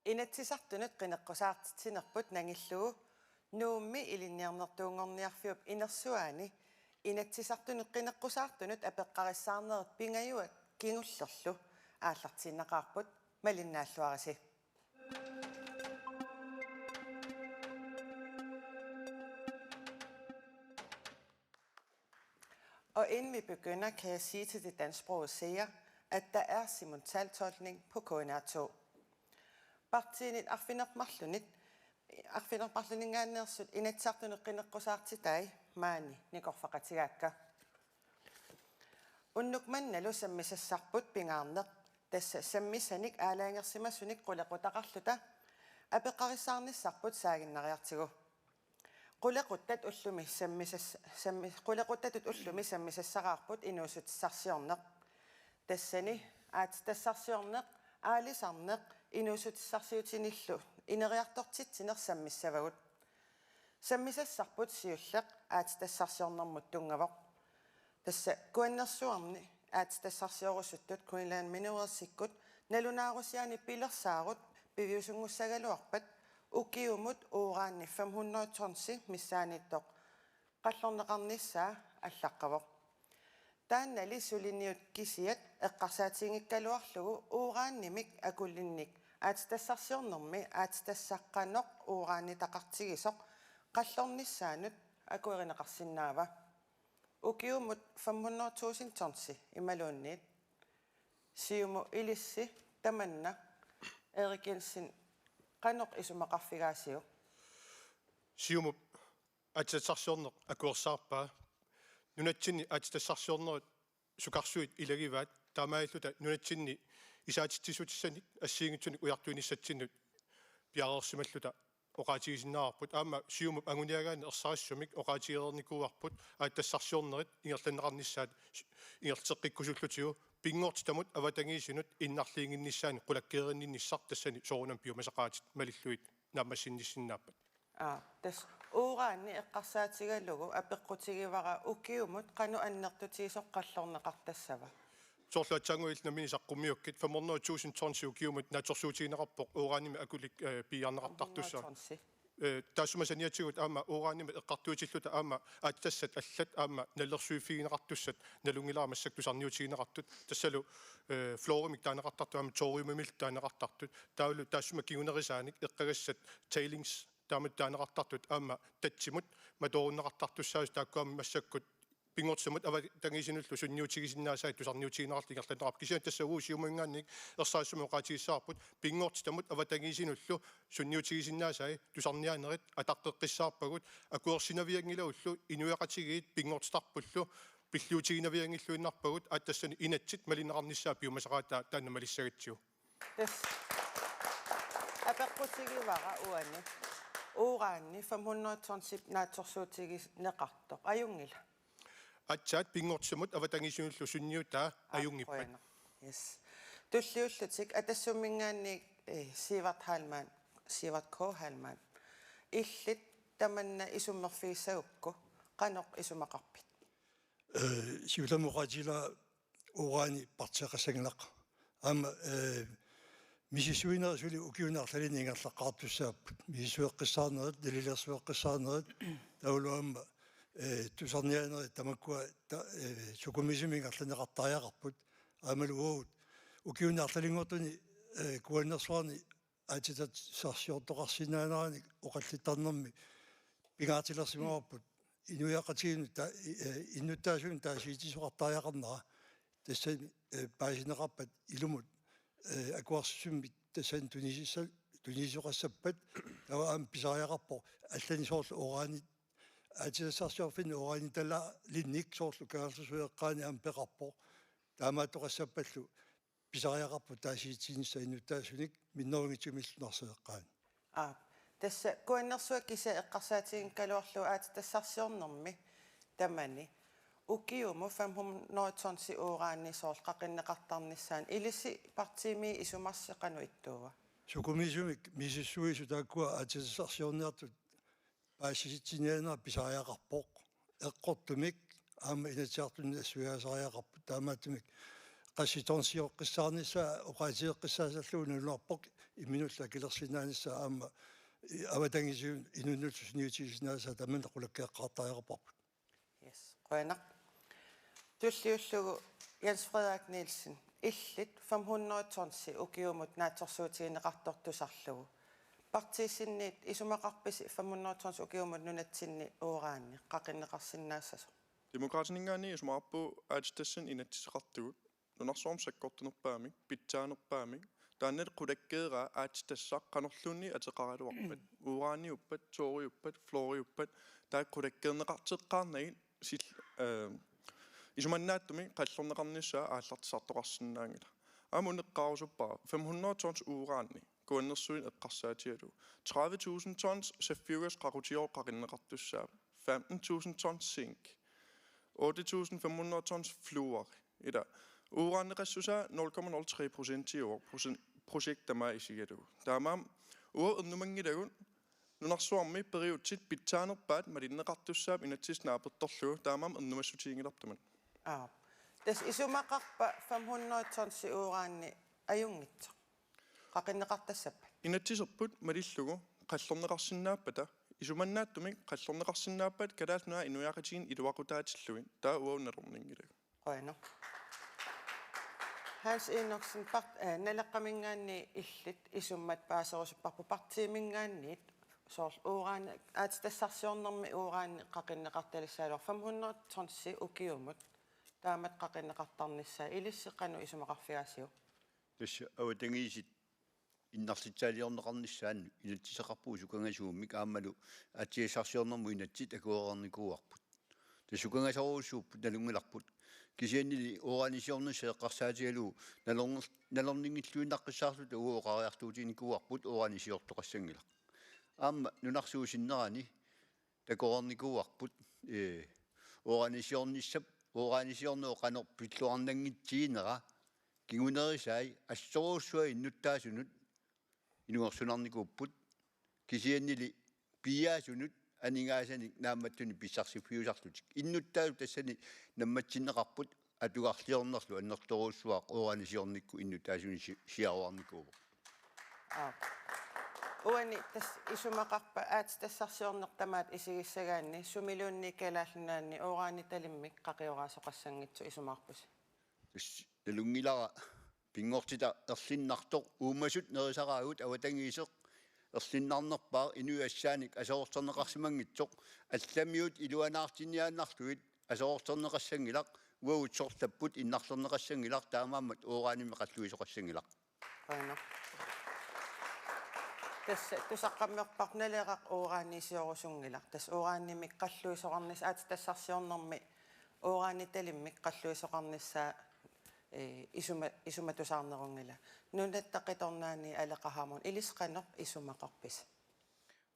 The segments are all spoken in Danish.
Inatsisartunut qineqqusaaartinerput nangillugu nuummi ilinniarnertuungorniarfiup inersuaani inatsisartunut qineqqusaartunut apeqqarissaarnerit pingajuat kingullerlu aallartinnaqaarput malinnaalluarisi. Og inden vi begynder, kan jeg sige til de dansksprogede seere, at der er simultantolkning på KNR2. Partinit arfinermarluningaannersut inatsartunut qineqqusaaartitai maani nikorfaqatigaakka. Unnukmannalu sammisassarput pingaarneq tassa sammisanik aalaangersimasunik qulequtaqarluta apeqqarissaarnissarput saaginnariartigu. Qulequttat ullumi sammisassaqaarput inuusutissarsiorneq tassani aatitassarsiorneq aalisarneq inuusutissarsiutinillu ineriartortitsiner sammissavagut sammisassarput siulleq aatitassarsiornermut tungavoq tassa kuannersuarni aatitassarsiorussuttut Queensland Mineralsikkut nalunaarusiani pilersaarut piviusungussagaluarpat ukiumut uuraanni 500 tonsi missaanittoq qallorneqarnissaa allaqqavoq taannali suliniut kisiat eqqarsaatingikkaluarlugu uuraannimik akullinnik aatitassarsiornermi aatitassaaqqanoq uuraanni taqartigisoq qallornissaanut akuerineqarsinnaava ukiumut 500,000 tonsi imaluunniit siumu ilissi tamanna Erik Jensen qanoq isumaqarfigaasiu siumu aatitassarsiorneq akuersaarpaa nunatsinni aatitassarsiornerit sukarsuit ilagivaat taamailluta nunatsinni isaatittisutissani assiingitsunik ujartuinissatsinut piareersimalluta oqaatigisinnaarput aama siumup anguniagaani ersarissumik oqaatigeernikuarput aattassarsiornerit ingerlanneqarnissaat ingerteqqikkusullutigu pingoortitamut avatangiisinut innarliinginnissaani qulakkeerinninnissar tassani soorunam piumasaqaatit malilluit naammassinnissinnaappat tas uuraanni eqqarsaatigallugu apeqqutigivara ukiumut qanu annertutiisoq qallorneqartassava sorluatsanguilna minisaqqumiukkit 500,000 tonsi ukiumut naatorsuutigineqarpoq uuraannimi akulik piiarneqartartussa taassumasaniatigut aama uuraannimi eqqartuitilluta aama aattassat allat aama nallersuifigineqartussat nalungilaamassaktusarniutigineqartut tassalu florimik taaneqartartu aama toriumimil taaneqartartut taulu taassuma kiunerisaanik eqqagassat tailings taamat taaneqartartut aama tatsimut matorunneqartartussaas taakkuami massakkut pingortsamut avatangiisinullu sunniutigisinnaasait tusarniutigineqartingerlaneqarp kisian tassaguu siumuingaannik ersaassuma oqaatigissaarput pingortitamut avatangiisinullu sunniutigisinnaasai tusarniaanerit ataqqeqqissaarpagut akuersinaviangilaullu inuaqatigiit pingortitarpullu pilluutiginnaviangilluinnarpagut aattassani inatsit malineqarnissaa piumasaqaata taanna malissagatsiu apeqqutigivara uani uuraanni 500 tonsi naatorsuutigineqartoq ajungila atsaat pingortsamut avatangiisinullu sunniutaa ajungippat yes tulliullutik atassummingaanni Sivert K. Halman illit tamanna isummerfiissaukku qanoq isumaqarpit siulamuqatila uuraani partseqassangilaq aama misisuinerisuli ukiunarlalini ingerlaqqaartussaapput misisueqqissaarnerit dalilersueqqissaarnerit tauluamma tusarniaanerit tamakkua sukumisimiingerlaneqartariaqarput aamaluugut ukiunarlalingortuni kuannersuarni aatitassarsiortoqarsinaanerani oqallittarnermi pingaatilersimuarput inuiaqatiginu innuttaasuun taasiitisoqartariaqarnera tassani paasineqarpat ilumut akuarssummit tassan tunisisoqassappat tawa am pisariaqarpo allani soorlu oraani aatitassarsiorfin oraani talla linnik soorlu kaarsusueqqaani am peqarpo taamaattoqassapallu pisariaqarpo taasiitiinissa innuttaasunik minnerungitsimillunarseeqqaani tassa kuannersuakkisa eqqarsaatiginkkaluarlu aatitassarsiornermi tamani ukiumu 500 tonsi uuraanni soorqaqinneqartarnissaan ilissi partiimi isumarseqanu ittuuva sukumisumik misissuisu taakkua aatitassarsiorniartut paasisitsiniaanera pisariaqarpoq eqqortumik aama inatsiartunni assuiasariaqarput taamaattumik qassitornsioqqissaarnissaa oqaatigeqqissaasallugu nulluarpoq имминулла килерсинаанisса аама аватангисуун инуннутсниутигиснааса тамана qulakkeeqqaartariaqarparput. Yes. Qønaq. Tulliullugu Jens Frederik Nielsen. Illit 500 tonsi ukiumut naatsorsuutigineqartortusarlugu. Partisinniit isumaqarpisi 500 tons ukiumut nunatsinni uuraanni qaqinneqarsinnaassasor. Demokraatningaani isumaqarpu aattassan inatsiseqartugut nunarsuarm sakkortunerpaamik pitsaanerpaamik taannat qulakkeera aatstassaq qanorluunni ateqaraluarpat uuraanniuppat tooriuppat floriuppat taa qulakkeerneqarteqqaarnagit sil isumannaаттumi qallorneqarnissaa aallartisartoqarsinnaangila aamuneqqaarusuppaa 500 tons uuraanni kuannersuin eqqarsaatialu 30.000 tons safiugas qaqutior qaqinneqartussaa 15.000 tons zink 8.500 tons fluor ida uuraanneqassusaa 0,03% i år projektamaa isigalu taamaam uernumangilagul nunarsuarmi periutsit pitsaanerpaat malinneqartussaap inatsisnaapertorlugu taamaam ernumassutiingilartaman Tas isumaqarpa 500 tonsi uuraanni ajungitso qaqinneqartassappa inatsiserput malillugu qallorneqarsinnaappata isumannaattumik qallorneqarsinnaappat kalaasnua inuiaqatigin iluaqutaatilluin taa uaunalorningilagu qoino Hans Enoksen part naleqqamingaanni illit isummat paaserusupparpu partiimingaanniit soor uuraanni aatitassarsiornermi uuraanni qaqinneqartalissaaloor 500 tonsi ukiumut taamat qaqinneqartarnissaa ilisseqanu isumaqarfiaasiu tässä awatangиисит иннарлитсаалиорнеқарниссаанну инатсисеқарпуу сукангасууммик аамалу атсиассарсиорнэрму инатсит акуорарникууарпут тассукангасоруссууппут налунгиларпут кисианнили оранисиорнусса эққарсаатигалуу налорнингиллуиннаққиссаарлута уоқариартуутиникууарпут оранисиортоқассангила аама нунарсуусиннерани такуорникууарпут оранисиорниссап оранисиорноо қанер пиллуарнангитсиинера кигунерисаи ассоруссуа иннуттаасунут инуерсунарникууппут кисианнили пиаасунут анигаасаник наамматтуни писсарсиффиусарлутик иннуттаалу тассани намматсиннеқарпут атугарлиорнерлу аннерторуссуаа оранисиорникку иннуттаасуни сиаруарникууву уани тас исумақарпа аатитассарсиорнертамаат исигиссагаанни сумилуунни калааллунаанни ураани талиммик қақиораасоқассангитсу исумаарпус налунгилара пингортита ерлиннартоқ уумасут нерисараагут аватангиисеқ ерлиннарнерпаа инуассааник асоорторнеқарсимангитсоқ алламиут илуанаартинниааннарлуит асоорторнеқассангилақ уаутсоорлаппут иннарлернеқассангилақ таамааммат уурааниме қаллуисоқассангилақ аана тас тусаққаммерпарналеқақ уурааниисиорусунгилақ тас уураанимик қаллуисоқарнис аатитассарсиорнэрми ураани талиммик қаллуисоқарниссаа исуматусаарнерунгила нунаттақиторнаани алеқахаамун илисқанеқ исумақарпис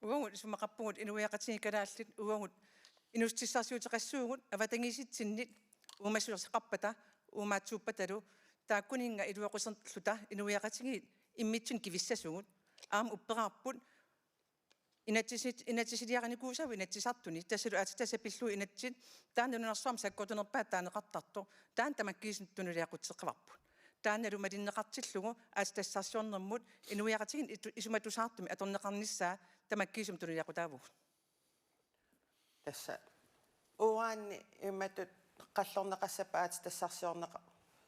угунгут исумақарпугут инуяқатигикалааллит угунгут инустиссарсиутеқассуугут аватангиситсиннит уумассуерсеқарпата уумаатсууппаталу тааккунинга илуақусерлута инуяқатигит иммитсун кивиссасугут аам уппераарпут инатсисилиараникуусаву инатсисартуни тассалу аатитасапиллу инатсит тааннунерсуам саккотунерпаат таанеқартарто таан тамаккиисинтунилиақутсеққаварпут таанналу малиннеқартиллугу аатитассарсиорнэрмут инуяқатигин исуматусаартуми аторнеқарниссаа тамаккиисум тунилиақутаавугу тасса уаанни имматут қаллорнеқассапа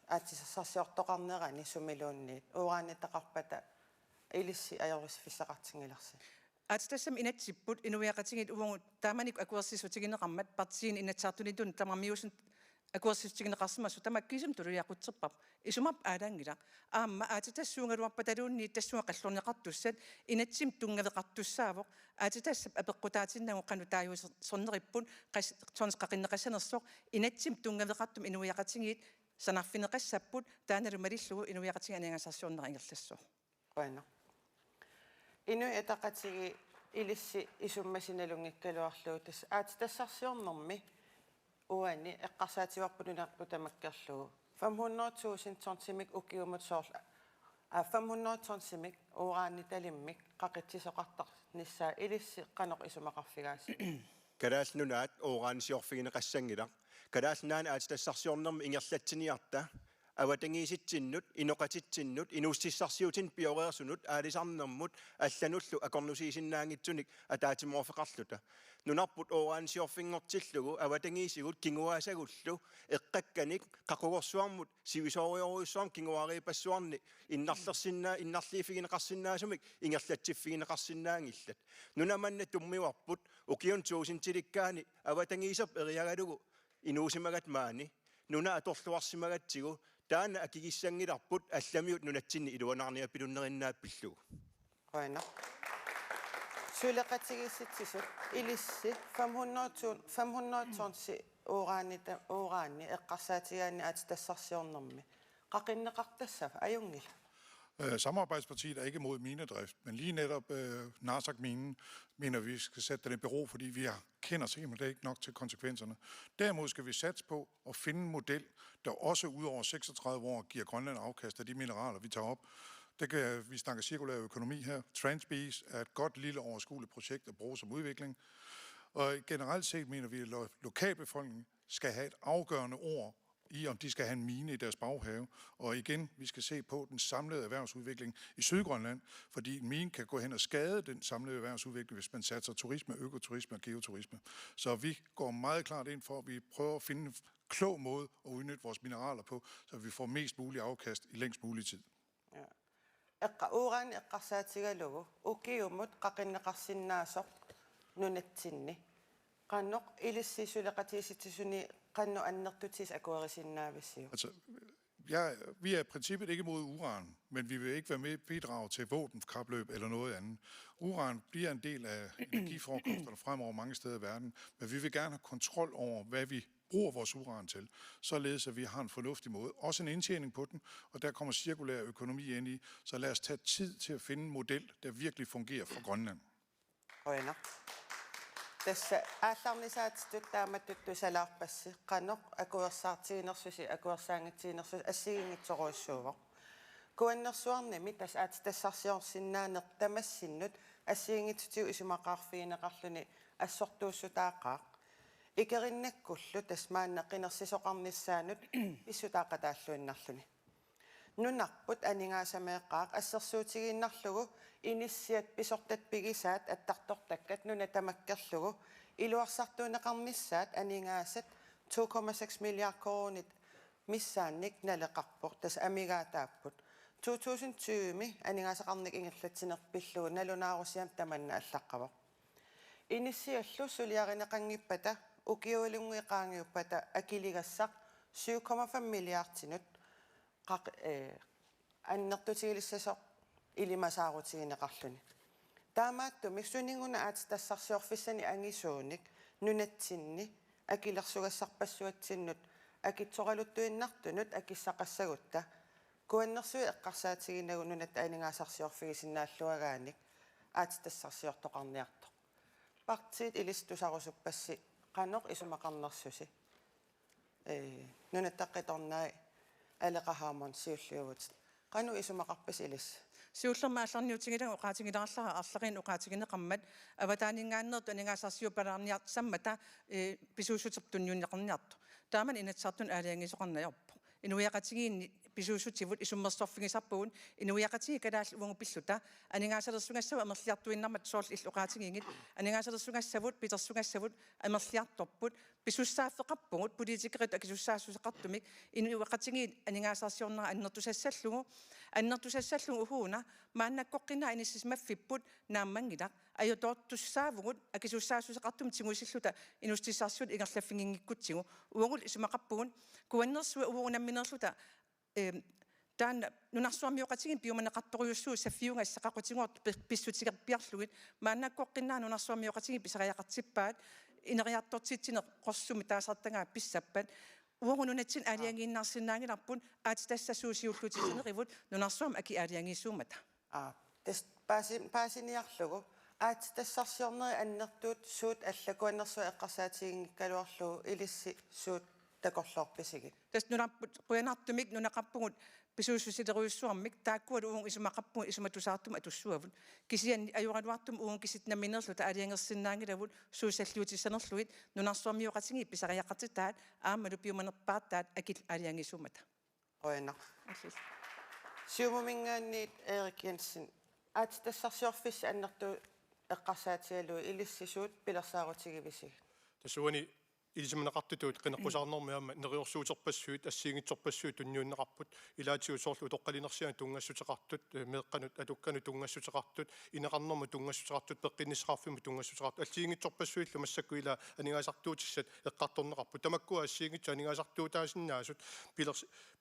аатитассарсиортоқарнерани сумилуунниит уаанни тақарпата илисси аёрисфиссақартингиларси аатитассам инатсиппут инуяқатигит угунгут тааманик акуерсисутигинеқармат партиин инатсаартунитун тамармиусун акуерсисутигинеқарсимассу тамаккисум тулуяқутсерпап исумап аалаангила аама аатитассуунгалуарпаталуунни тассуа қаллорнеқартуссат инатсим тунгавеқартуссаавоқ аатитассап апеққутаатиннагу қану тааюсернериппут сонс қақиннеқассанерсоқ инатсим тунгавеқартум инуяқатигит санарфинеқассаппут тааналу малиллугу инуяқатиги аниангасарсууннера ингерлассоо қуана ину этақатиги илисси исуммасиналунгиккалуарлуу тас аатитассарсиорнэрми уани эққарсаативарпунунарпу тамаккерлугу 500.000 тонсимик укиумут соорла 500 тонсимик ураани талиммик қақитсисоқартарниссаа илисси қанеқ исумақарфигааси калаалнунаат ураанисиорфигинеқассангила калаалнаана аатитассарсиорнэрми ингерлатсиниарта аватангииситсиннут иноқатитсиннут инустиссарсиутин пиореерсунут аалисарнэрмут аллануллу акорнусиисиннаангитсуник атаатиморфеқарлута нунарпут оораансиорфингортиллугу аватангиисигут кингуаасагуллу эққакканик қақугорсуармут сивисоориоруйуссуарм кингуариипассуарни иннарлиифигинеқарсинаасумик ингерлатсиффигинеқарсинаангиллат нунаманна туммиуарпут укиун туусинтиликкаани аватангиисерп эриагалугу инуусимагат маани нуна аторлуарсимагатсигу таана акигиссангиларпут алламиут нунатсинни илуанаарниа пилуннериннааппиллугу Rønner. Sylaqatigisitsisut ilissi 500 tonsi uuraani eqqarsaatigaani atitassarsiornermi qaqinneqartassaf ajungila. Samarbejdspartiet er ikke imod minedrift, men lige netop Narsaq-minen mener vi skal sætte den i bero, fordi vi kender simpelthen ikke nok til konsekvenserne. Derimod skal vi satse på at finde en model, der også ud over 36 år giver Grønland afkast af de mineraler, vi tager op. Vi snakker cirkulær økonomi her. Transbees er et godt lille overskueligt projekt at bruge som udvikling. Og generelt set mener vi, at lokalbefolkningen skal have et afgørende ord i, om de skal have en mine i deres baghave. Og igen, vi skal se på den samlede erhvervsudvikling i Sydgrønland, fordi en mine kan gå hen og skade den samlede erhvervsudvikling, hvis man satser turisme, økoturisme og geoturisme. Så vi går meget klart ind for, at vi prøver at finde en klog måde at udnytte vores mineraler på, så vi får mest mulig afkast i længst mulig tid. Uran eqqarsaatigalugu ukiumut qaqinneqarsinnaasoq nunatsinni qannoq ilissisuleqatiisittisuni qannu annertutis akuerisinnaavissio. Altså, vi er i princippet ikke imod uran, men vi vil ikke være med at bidrage til våbenkapløb eller noget andet. Uran bliver en del af energiforekomsterne fremover mange steder i verden, men vi vil gerne have kontrol over, hvad vi bruger vores uran til, således at vi har en fornuftig måde. Også en indtjening på den, og der kommer cirkulær økonomi ind i, så lad os tage tid til at finde en model, der virkelig fungerer for Grønland. Rønner. Tässä aallarnisaatitut taamatuttusalaarpassi qannoq akuersaartiginersusi akuersaangittiginersus assigiнгитсоруйссуувоq kuannersuarnimi tas aatitassarsiorsinnaaneq tamassinнут assigiнгитсутиу isumaqaarfigineqarluni assortuussutaaqaaq ikerinnakkullu tasmaanne qinersisoqarnissaanut issutaaqataalluinnarluni nunarput aningaasamiiqqaaq assersuutigiinnarlugu inissiat pisortat pigisaat attartortakkat nuna tamakkerlugu iluarsartuuneqarnissaat aningaasat 2,6 milliard kronit missaannik naleqarpoq tas amigaataapput 2020mi aningaasaqarnik ingerlatsinerpillugu nalunaarusiam tamanna allaqqavoq inissiallu suliarineqangippata ukiuulungiqaangiuppata akiligassaq 7,5 milliardtinut annertutigilissasoq ilimasaarutigineqarluni taamaattumik suninguna aatitassarsiorfissani angisuunik nunatsinni akilersugassarpassuatsinnut akitsoqaluttuinnartunut akissaqassagutta kuannersui eqqarsaatiginnagu nunat aningaasarsiorfigisinnaalluagaanik aatitassarsiortoqarniartoq partiit ilistusarusuppassi qanoq isumaqarnersusi nunattaqitornaai алеқахаамон сиуллиувут qanu isumaqarpas ilis сиуллермаалларниутигилан уqaатигилаарлара арларин уqaатигинеқармат аватаанингаааннерт анингасарсиупалаарниарсаммата писуусутерпунниунеқарниарту тааман инатсартун аалиангисоқарнаярпо инуяқатигиинни писуусутивут исуммерсорфигисарпугун инуяқатиги калаал уангу пиллута анингасалерсунгассава амерлиартуиннармат соорл иллуqaатигингит анингасалерсунгассавут питерсунгассавут амерлиарторпут писуссааффеқарпугут политикерит акисуссаассусеқартумик инуяқатигиит анингасарсиорнера аннертусассаллугу ухууна мааннаккоққина иниссисмаффиппут нааммангилақ ajutootussaavugut akisussaasusaqartum tiguisillута inustissarsuut ingerlaffingingikkutsigu uungul isumaqarpugun kuannersua uunamminerluta taan nunarsuarmiuqatigin piumaneqartoriussuu saffiungassaqaqutigoort pissutigerpiarlugit maannakkoqqinaa nunarsuarmiuqatigin pisariaqartippaat ineriartortitsine qorsumi taasartangaa pissappat uungununatsin aaliangiinnaarsinnaangilarpun aatitassasuusiulluutinerivut nunarsuam aki aaliangiisuumata tes paasiniarlugu aatitassarsiorneri annertuut suut allakuannersua eqqarsaatigiнгиккалуарлугу ilissi suut takorlorpisigi tas nunarput quyanartumik nunaqarpugut pisuussusileruissuarmik taakkuat uung isumaqarpugut isumatusaartum atussuavut kisian ajuraluartum uung kisitnaminerluta aliangersinnaangilavut Qoina. Siumumingaanniit Erik Jensen. Aatitassarsiorfissa annertu eqqarsaatialuu ilissisuut pilersaarutigivisi. Tasuani илисимнеқартутуут қинеққусаарнэрмиама нериорсуутерпассуит ассиингитсорпассуит тунниуннеқарпут илаатиу соорлу тоққалинерсиан тунгаассутеқартут меэққанут атуккану тунгаассутеқартут инеқарнэрму тунгаассутеқартут пеққиннисқарфиму тунгаассутеқартут ассиингитсорпассуиллу массакку ила анигаасартуутиссат эққартторнеқарпут тамаккуа ассиингитсу анигаасартуутаасиннаасут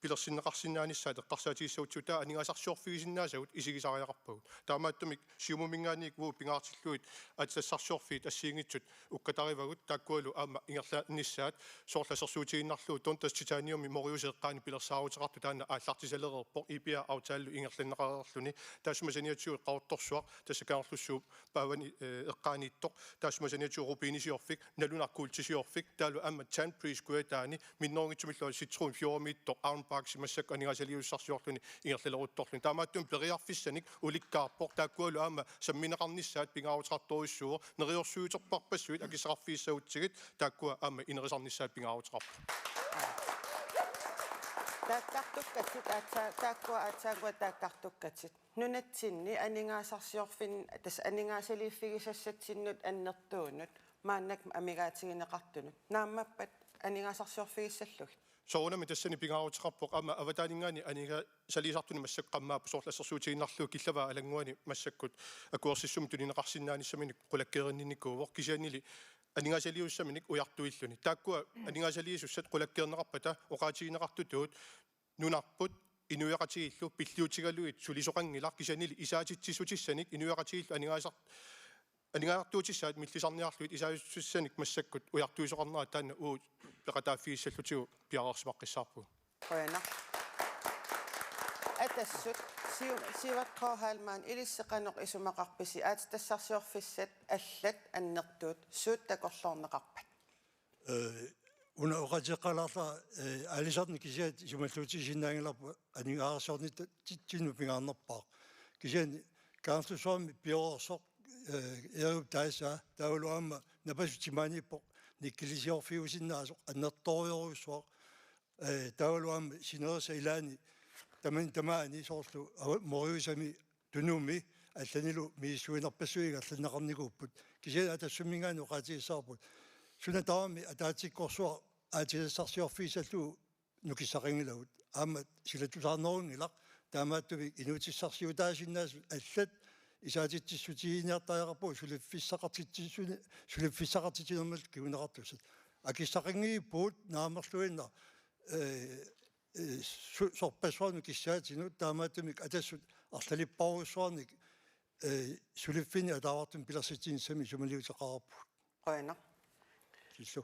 пилерсиннеқарсинааниссаат эққарсаатииссаутсута анигаасарсиорфигисиннаасагут исигисариақарпагут таамааттумик сиумумингаанник вуу пингаартиллуит атсассарсиорфиит ассиингитсут уккатаривагут тааккуалу аама ингерла нissаат соорласерсуутигиннарлуу тонтас титаниуми мориусеэккаани пилерсаарутеқарту таана ааллартисалерерпо ипиа аутааллу ингерланнеқарерлуни таасмасаниатсуу эққарутторсуақ тассакаарлуссуу паавани эққаанииттоқ таасмасаниатсуу рупинисиорфик налунаркуултисиорфик таалу амма тан прискуа таани минноонгитсумиллуа ситрун фиоромииттоқ аунпаак симассак анигасалиуссарсиорлуни ингерлалерутторлуни таамааттум периарфиссаник уликкаарпоқ тааккуалу аама самминеқарниссаат пингаавутеқартуиссуо нериорсуутерпарпассуит акисеқарфииссаутсигит тааккуа аама инерисарниссаат пингаавутеқарпу тааттартуккатит тааккуа аатсаагуа тааттартуккатит нунатсинни анигаасарсиорфин тас анигаасалииффигисассатсиннут аннертуунут мааннак амигаатигинеқартунут нааммаппат анигаасарсиорфигиссаллугит соонами тассани пингаавутеқарпоқ аама аватаанингаани анига салисартуни массаққаммаапу соорлассерсуутигиннарлуу киллава алангуани массаккут акуерсиссум тунинеқарсинааниссамини қулаккеринникуувоқ кисианили анигаасалиуссаминик уяртуиллуни тааккуа анигаасалиисуссат қулаккернеқарпата оқаатигинеқартутуут нунарпут инуяқатигиллу пиллиутигалуит сулисоқангилар кисианили исаатитсисутиссаник инуяқатигиллу анигаартуутиссаат миллисарниарлуит исаатитсиссаник массаккут уяртуисоқарнера таана уу пеқатааффигиссаллутигу пиарерсимаққиссаарпу qoina atassut siuvatqorhaalmaan ilisseqanoq isumaqarpisi aatitassarsiorfissat allat annertuut suuttakorlorneqarpat una oqatiqqalarla alisarni kisiat isumalluutisinaangilarpu aningaarsorni titinu pingaarnerpaaq kisiani kaarlusuarmi piororsoq erup taisa tauluamma napasutimaanippoq nikkilisiorfiusinnaasoq annertoriorussuaq tauluamma sinersa ilaani tamaani soorlu moriusami tunumi allanilu miissuinerpassuiga allanneqarniguupput kisian atassummingaani oqatigissaarput sunataami ataatikkorsuar aatisassarsiorfiisallu nukissaqingilagut aama silatusaarnerungilaq taamaattumi inuutissarsiutaasinnaasu allat isaatitsissutiiniartariaqarpu suliffissaqartitinermal kiuneqartussat akissaqingiippuut naamerluinna sorpassuarnu kissaatinu taamaatumik atassut arlalipparuussuarnik suliffini ataavartum pilersitiinsami sumaliuteqararpu qoina killu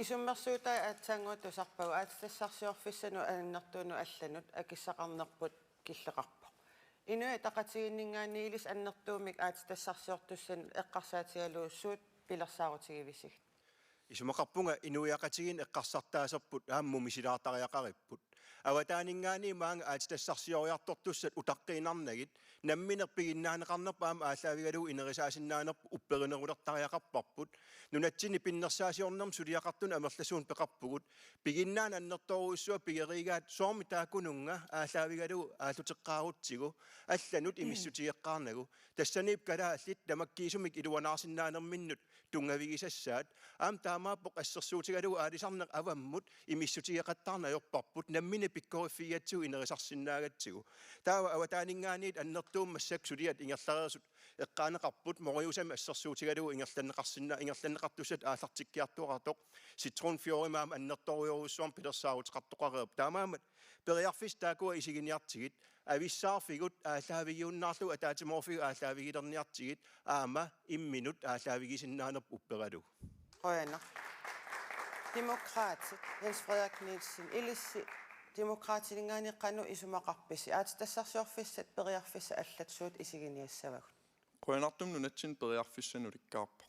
isummersuutai aatsaanguutusarpagu aatitassarsiorfissanu annertuunu allanut akissaqarnerput killeqarpoq inui taqatiginningaanni ilis annertuumik aatitassarsiortussan eqqarsaatigaluussuut pilersaarutigivisi исумақарпунга инуяқатигин эққарсартаасерпут ааммуми силаартариақариpput аватаанинггаани маанга аатитассарсиориартортуссат утаққиинарнагит намминерпигиннаанеқарнерпа аама ааллаавигалу инерисаасиннаанерпу упперинерулертариақарпарпут нунатсини пиннерсаасиорнерм сулиақартуна амерласуун пеқарпугут пигиннаан аннерторуиссуа пигеригаат соорми таакунунга ааллаавигалу аалутеққаарутсигу алланут имиссутиеққарнагу тассанип кала аллит тамаккиисумик илуанаарсиннаанерминнут тунгавигисассаат аам таамааппоқ ассерсуутигалу аалисарнеқ аваммут имиссутиеқаттарнаёрпарпут наммини пиккориффигатсу инерисарсинаагатсигу таава аватаанингааниит аннертууммассак сулиат ингерлареерсут эққаанеқарпут мориусами ассерсуутигалу ингерланнеқартуссат ааллартиккиартуаратоқ ситрун фиоримаам аннерториоруссуарм пилерсаарутеқартоқареерп таамаамат периарфис таакуа исигиниартигит ависсаарфигут ааллаавигиуннаарлу атаатиморфигу ааллаавигилерниартигит аама имминут ааллаавигисиннаанерп уппералу qoina demokraatit Jens Frederik Nielsen ilissi demokraatiningaaniqqanu isumaqarpisi aatitassarsiorfissat periarfissa allatsuut isiginiassavagut qoinartum nunatsin periarfissanulikkaarpa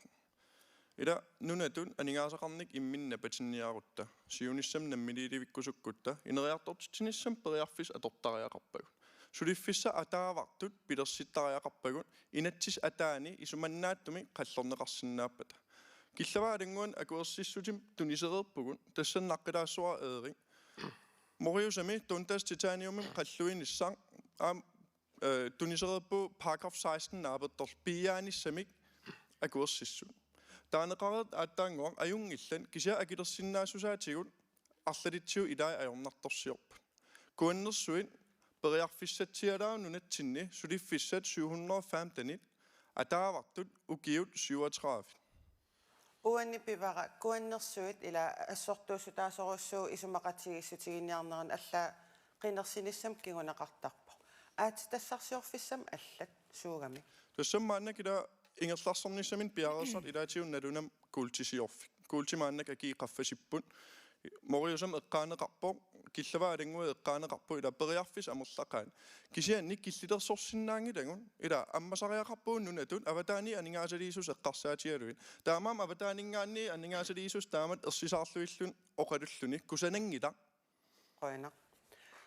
ila nunatun anigaasaqarnik imminna patinniarutta siunissam nammiliilivikkusukkutta ineriartortitsinissam periarfis atortariaqarpagut suliffissa ataavartut pilersittariaqarpagut inatsis ataani isumannaаттumi qallerneqarsinnaapata киллаваалангуан акуерсиссутим тунисереерпугун тассаннаққилаассуара эери Moriusami tuntas titaniumum qalluinissang tuniseret på paragraf 16 naabettor pianissamik akuersissu. Taaneqaret aattaanguaq ajungillan kisia akilersinnaasusaatigut arlatitsiu idai ajornartorsiorput. Kuannersuin periarfissatsialaa nunatsinni suliffissat 715 ataavartut ukiut 37. Uanni pivara kuannersuit ila assortuusutaasorussuu isumaqatigisutiginniarneran alla qinersinissam kigunaqartarpo. Tassarsiorfissam allat suugami. Tussammaannak ila ingerlarsornissamin piarersart ilaatiun nalunam kuultisiorfik. Kuultimaannak agiiqaffasippun moriusam eqqaaneqarpo killavaalingui eqqaaneqarpu ila periarfis amorlaqaan kisiannik killitersorsinnaangilagun ila ammasariaqarpuun nunatun avataani aningaasaliisus eqqarsaatialuin taamaam avataaningaanni aningaasaliisus taamat ersisaarluillun oqalulluni kusanangila Qoina.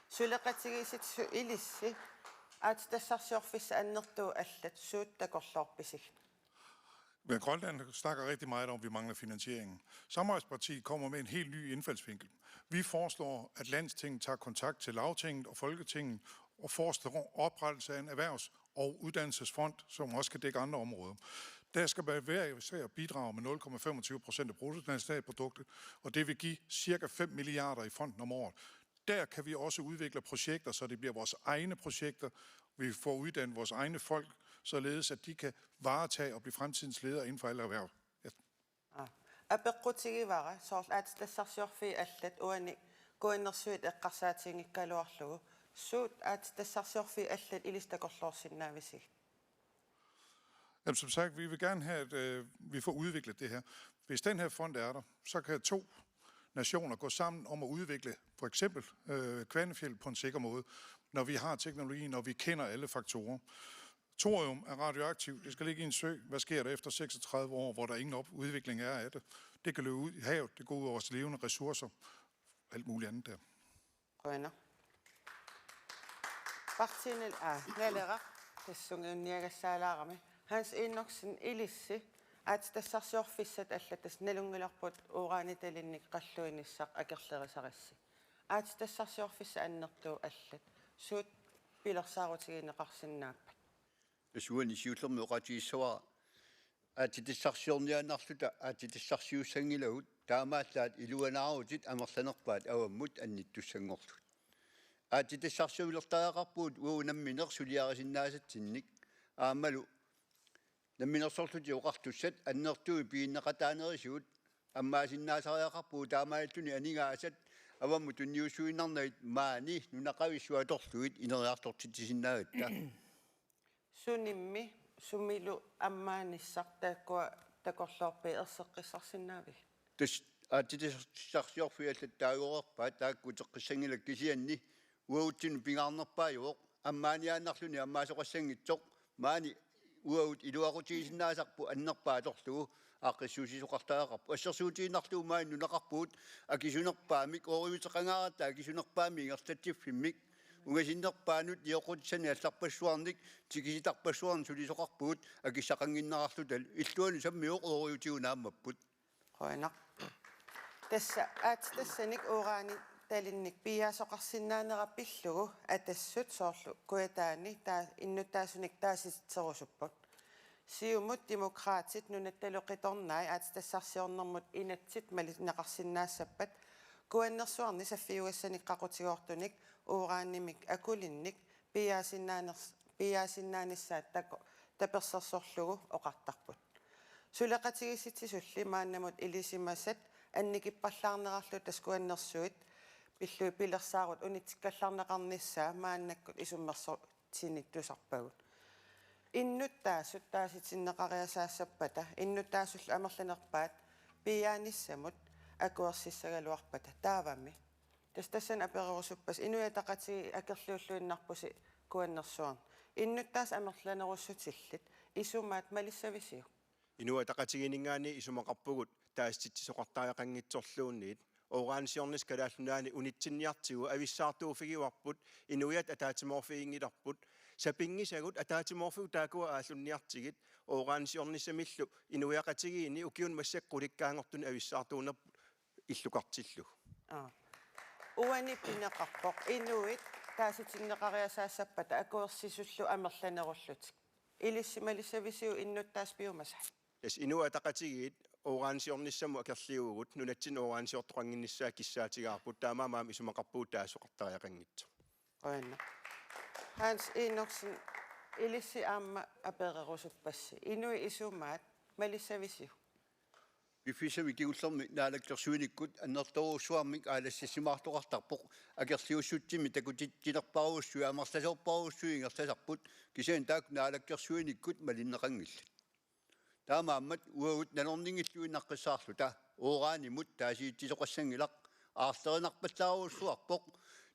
Suleqatigisit su ilissi tassarsiorfissa annertuu allat suuttakorlorpisig. Men Grønland snakker rigtig meget om, at vi mangler finansieringen. Samarbejdspartiet kommer med en helt ny indfaldsvinkel. Vi foreslår, at Landstinget tager kontakt til Lagtinget og Folketinget og foreslår oprettelse af en erhvervs- og uddannelsesfond, som også kan dække andre områder. Der skal man hver især bidrage med 0,25% af bruttonationalproduktet, og det vil give ca. 5 milliarder i fonden om året. Der kan vi også udvikle projekter, så det bliver vores egne projekter. Vi får uddannet vores egne folk, således at de kan varetage og blive fremtidens ledere inden for alle erhverv. Ja. Apeqqutigivara soorl tassarsiorfi allat uani kuannersuit eqqarsaatingikkaluarlugu suut tassarsiorfi allat ilistakorlorsinnaavisig. Jamen, som sagt, vi vil gerne have, at vi får udviklet det her. Hvis den her fond er der, så kan 2 nationer gå sammen om at udvikle for eksempel Kvanefjeld på en sikker måde, når vi har teknologien, og vi kender alle faktorer. Thorium er radioaktivt. Det skal ligge i en sø. Hvad sker der efter 36 år, hvor der ingen udvikling er af det? Det kan løbe ud i havet. Det går ud over vores levende ressourcer. Alt muligt andet der. Qoina. Partinel nalera tassungiunniagassaalаарami Hans Enoksen ilissi tassarsiorfissat allat nalungilarput uuraanitalinnik qalluinissaq akerlerisaqassi. Tassarsiorfissa annertuu allat suut pilersaarutigинеqarsinnaappat. Suani siullermeqatiissua atitissarsiorniaannarluta atitissarsiussangilagut taamaallaat iluanaarutit amerlanerpaat avammut annittussangorlut. Atitissarsiulertaaqarpuut uunammineq suliarisinnaasatsinnik aammalu namminersorluti oqartussat annertui piinneqataanerisuut ammaasinnaasaриақарпуу таамааллуни анигаасат авамму тунниуссуиннарнагит маани нунақависсуаторлуит инериартортитисиннаагатта Sunimmi sumilu ammaanissaq taakkua takorlorpi erseqqissarsinnaavik. тас атитиссарсиорфиаллат таагорерпаа таакку теққиссангилак кисианни уаутсину пингаарнерпааюоқ аммааниааннарлуни аммаасоқассангитсоқ маани уаут илуақутигисиннаасарпу аннерпааторлугу ааққиссуусисоқартаақарпу ассерсуутииннарлуу маани нунақарпуут акисунерпаамик ориутеқангааратаа акисунерпаами ингерлатсиффиммик угасиннерпаанут иоқутсани алларпассуарник тикиситарпассуарни сулисоқарпуут акиссақангиннерарлутал иллуани саммиоқ ориутигунааммаппут Qoina. Tassaanik uuraani talinnik piaasoqarsinnaanerappillugu atassut soorlu kuataani taa innuttaasunik taasitserusupput. Siumut demokraatit nunattaluqitornai tassarsiornermut inatsit malineqarsinnaassappat kuannersuarni saffiugassaniqqaqutigoortunik uuraannimik akulinnik piaasinnaanissaat tapersersorlugu oqartarput. Suleqatigisittisulli maannamut ilisimasat annikipparlaarnerarlu taskuannersuit pillui pilersaarut unitikkallarneqarnissaa maannakkut isummersortinittusarpagut. Innuttaasut taasitsinneqariasaassapata innuttaasullu amerlanerpaat piaanissamut akuersissagaluarpata taavammi. Tastassan apererusuppas inuataqatigi akerluulluinnarpusi kuannersuarn. Innuttaas amerlanerussutillit isumaat malissavisiu. Inuataqatiginingaani isumaqarpugut taastittisoqartaaqangitsorluunniit Oransiornis kalaallunnaani unitsinniartigu avissaartuufigiuarput inuiat ataatimorfiingilarput sapingisagut ataatimorfigu taakua aallunniartigit oransiornissamillu inuiaqatigiini ukiun massaqqulikkaangortuni avissaartuunerput illuqartillu. Uani pineqarpoq inuit taasitinneqariasaassappat akuersisullu amerlanerullutik. Ilissimalisavisiu innuttaaspiumasa. Yes, inua taqatigit oransiornissamu akerliugut nunatsin oransiortoqanginnissaa kissaatigaarput taamaamaam isumaqarpuut taassoqartariaqangitsu. Oina. Hans inoksin ilissi amma apererusupassi. Inui isumaat malissavisiu. Bifisami kiullermi naalakkersuinikkut annertoruussuarmik aalassisimaartoqartarpoq akerliussutsimi takutittinerparuussui amarlasorparuussui ingerlasarput kisaan taak naalakkersuinikkut malinneqangillat. Taamaammat uagut nanorningilluinaqqissaarluta ooraanimut taasiittisoqassangilaq aarlerinarpallaruussuarpoq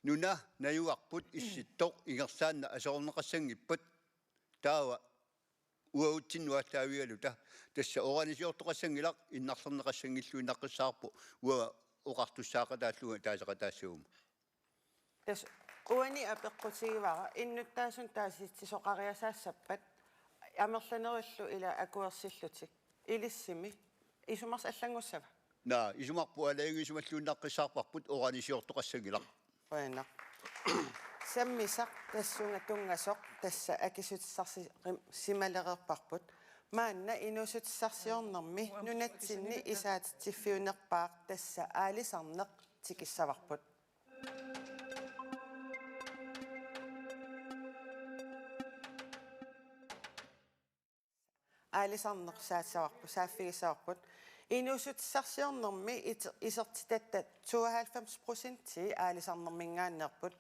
nuna najuarput issittoq ingersaanna asorneqassangippat taava uautsinnuallaavigaluta tassa organisiortoqassangilaq innarlerneqassangilluinaqqissaarpu ua oqartussaaqataalluga taasaqataassuuma. Tas uani apeqqutiivara innuttaasun taasiittisoqariasaassappat amerlanerullu ila akuersillutik. Ilissimi isumars allangussava. Naa isumarpu alaagisumalluunnaqqissaarparput organisiortoqassangilaq. Oina. Sammisaq tassunga tungasoq tassa akisutissarsi simalererparput maanna inusutissarsiornermi nunatsinni isaatittiffiunerpaaq tassa aalisarneq tikissavarput. Aalisarneq saaffigissavarput inusutissarsiornermi isertitatta 92% aalisarnermingaannerput.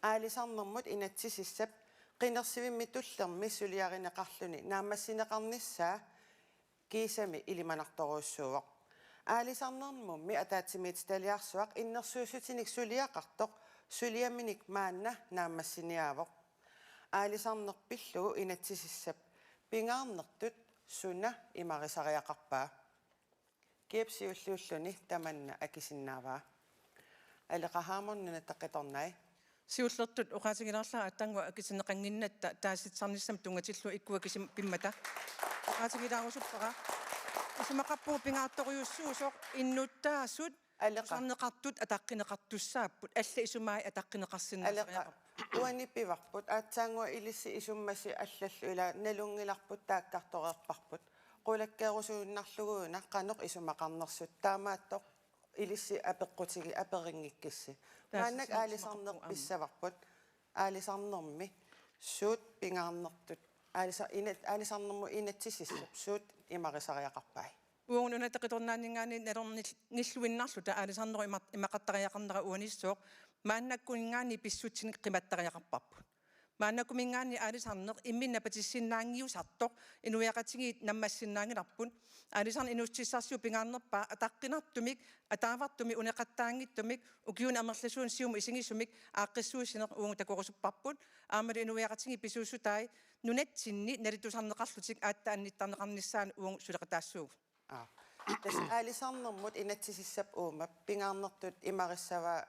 Aalisarnermut inatsisissap qinersivimmi tullermi suliarineqarluni naamassineqarnissaa kiisami ilimanartoruussuuvoq. Aalisarnermummi ataatimiititaliarsuaq innersuusutinik suliaqartoq suliaminik maanna naamassiniaavoq. Aalisarnerpillugu inatsisissap pingaarnertut suna imarisariaqarpaa. Kiepsiulluulluni tamanna akisinnaavaa. Aleqahaamornuna taqitornai. Siullertut uqaatigilarlaa attangua akisineqanginnatta taasitsarnissam tungatillu ikkuakisim pimmata. Uqaatigilaarusuppara isumaqarpugu pingaartoriussuusoq innuttaassut sarneqartut ataqqineqartussaaput alla isumaai ataqqineqarsinnasariaqarput. Uani pivarput aatsaangua ilissi isummassi allallu ila nalungilarput taakkartoreerparput. Qulakkeerusuunnarluguuna qanoq isumaqarnersut taamaattoq ilissi apeqqutigi aperingikkissi. Maannak aalisarneq pissavarput aalisarnermi suut pingaarnertut aalisarnermu inatsisissap suut imarisariaqarpai. Uununa taqitornaanningaani nalornilluinnarluta aalisarneru imaqattariaqarnera uanissuoq maannakkuingaani pissutsinik qimattariaqarparput. Maannakkumingaani aalisarneq imminnapatissinnaangiusartoq inuiaqatigit nammassinnaangilarpun aalisarne inuussissarsiu pingaarnerpaa ataqqinartumik ataavartumi uneqattaangittumik ukiun amerlasuun siumu isingissumik aaqqissuusineq uungu takorusupparput aamali inuiaqatigi pisuussutai nunatsinni nalitusarneqarlutik aattaannittarneqarnissaan uungu suleqataassuugu. Tas aalisarnermut inatsisissap uuma pingaarnertut imarissava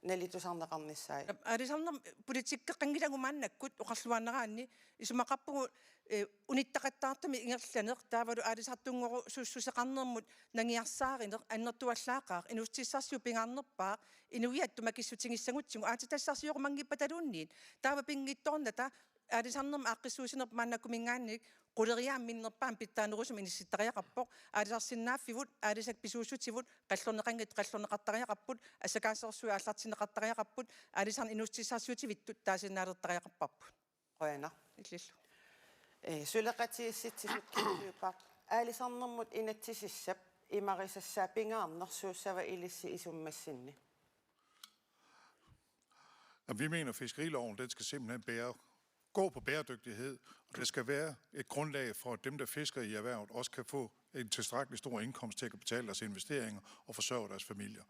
nalitusarneqarnissaai. Aalisarner politikkeqangilagumaannakkut uqarluaanneraanni isumaqarpugu unittaqattaartumi ingerlaneq taavalu aalisartungoru sussuseqarnermut nangiarsaarineq annertuallaaqaaq inuustissarsiu pingaarnerpaa inuiattumakissutigissangutsigu aatitassarsiuqumangippatalunniin taava pingittornata aalisarnerma aaqqissuusinerp maannakkumingaannik quleriaamminnerpaan pittaanerusum inissittariaqarpoq aalisarsinnaaffivut aalisak pisuussutivut qallorneqartariaqarput assakaasersui aallartineqartariaqarput aalisarn inuustissarsiutivittut taasinnaalettariaqarparput. Qoyana. Illillu. Suleqatiissitsisut killuupaq aalisarnermut inatsisissap imarisassaa pingaarnersuussava ilissi isummassinni. Vi mener, at fiskeriloven den skal simpelthen gå på bæredygtighed, og det skal være et grundlag for, at dem, der fisker i erhvervet, også kan få en tilstrækkelig stor indkomst til at betale deres investeringer og forsørge deres familier.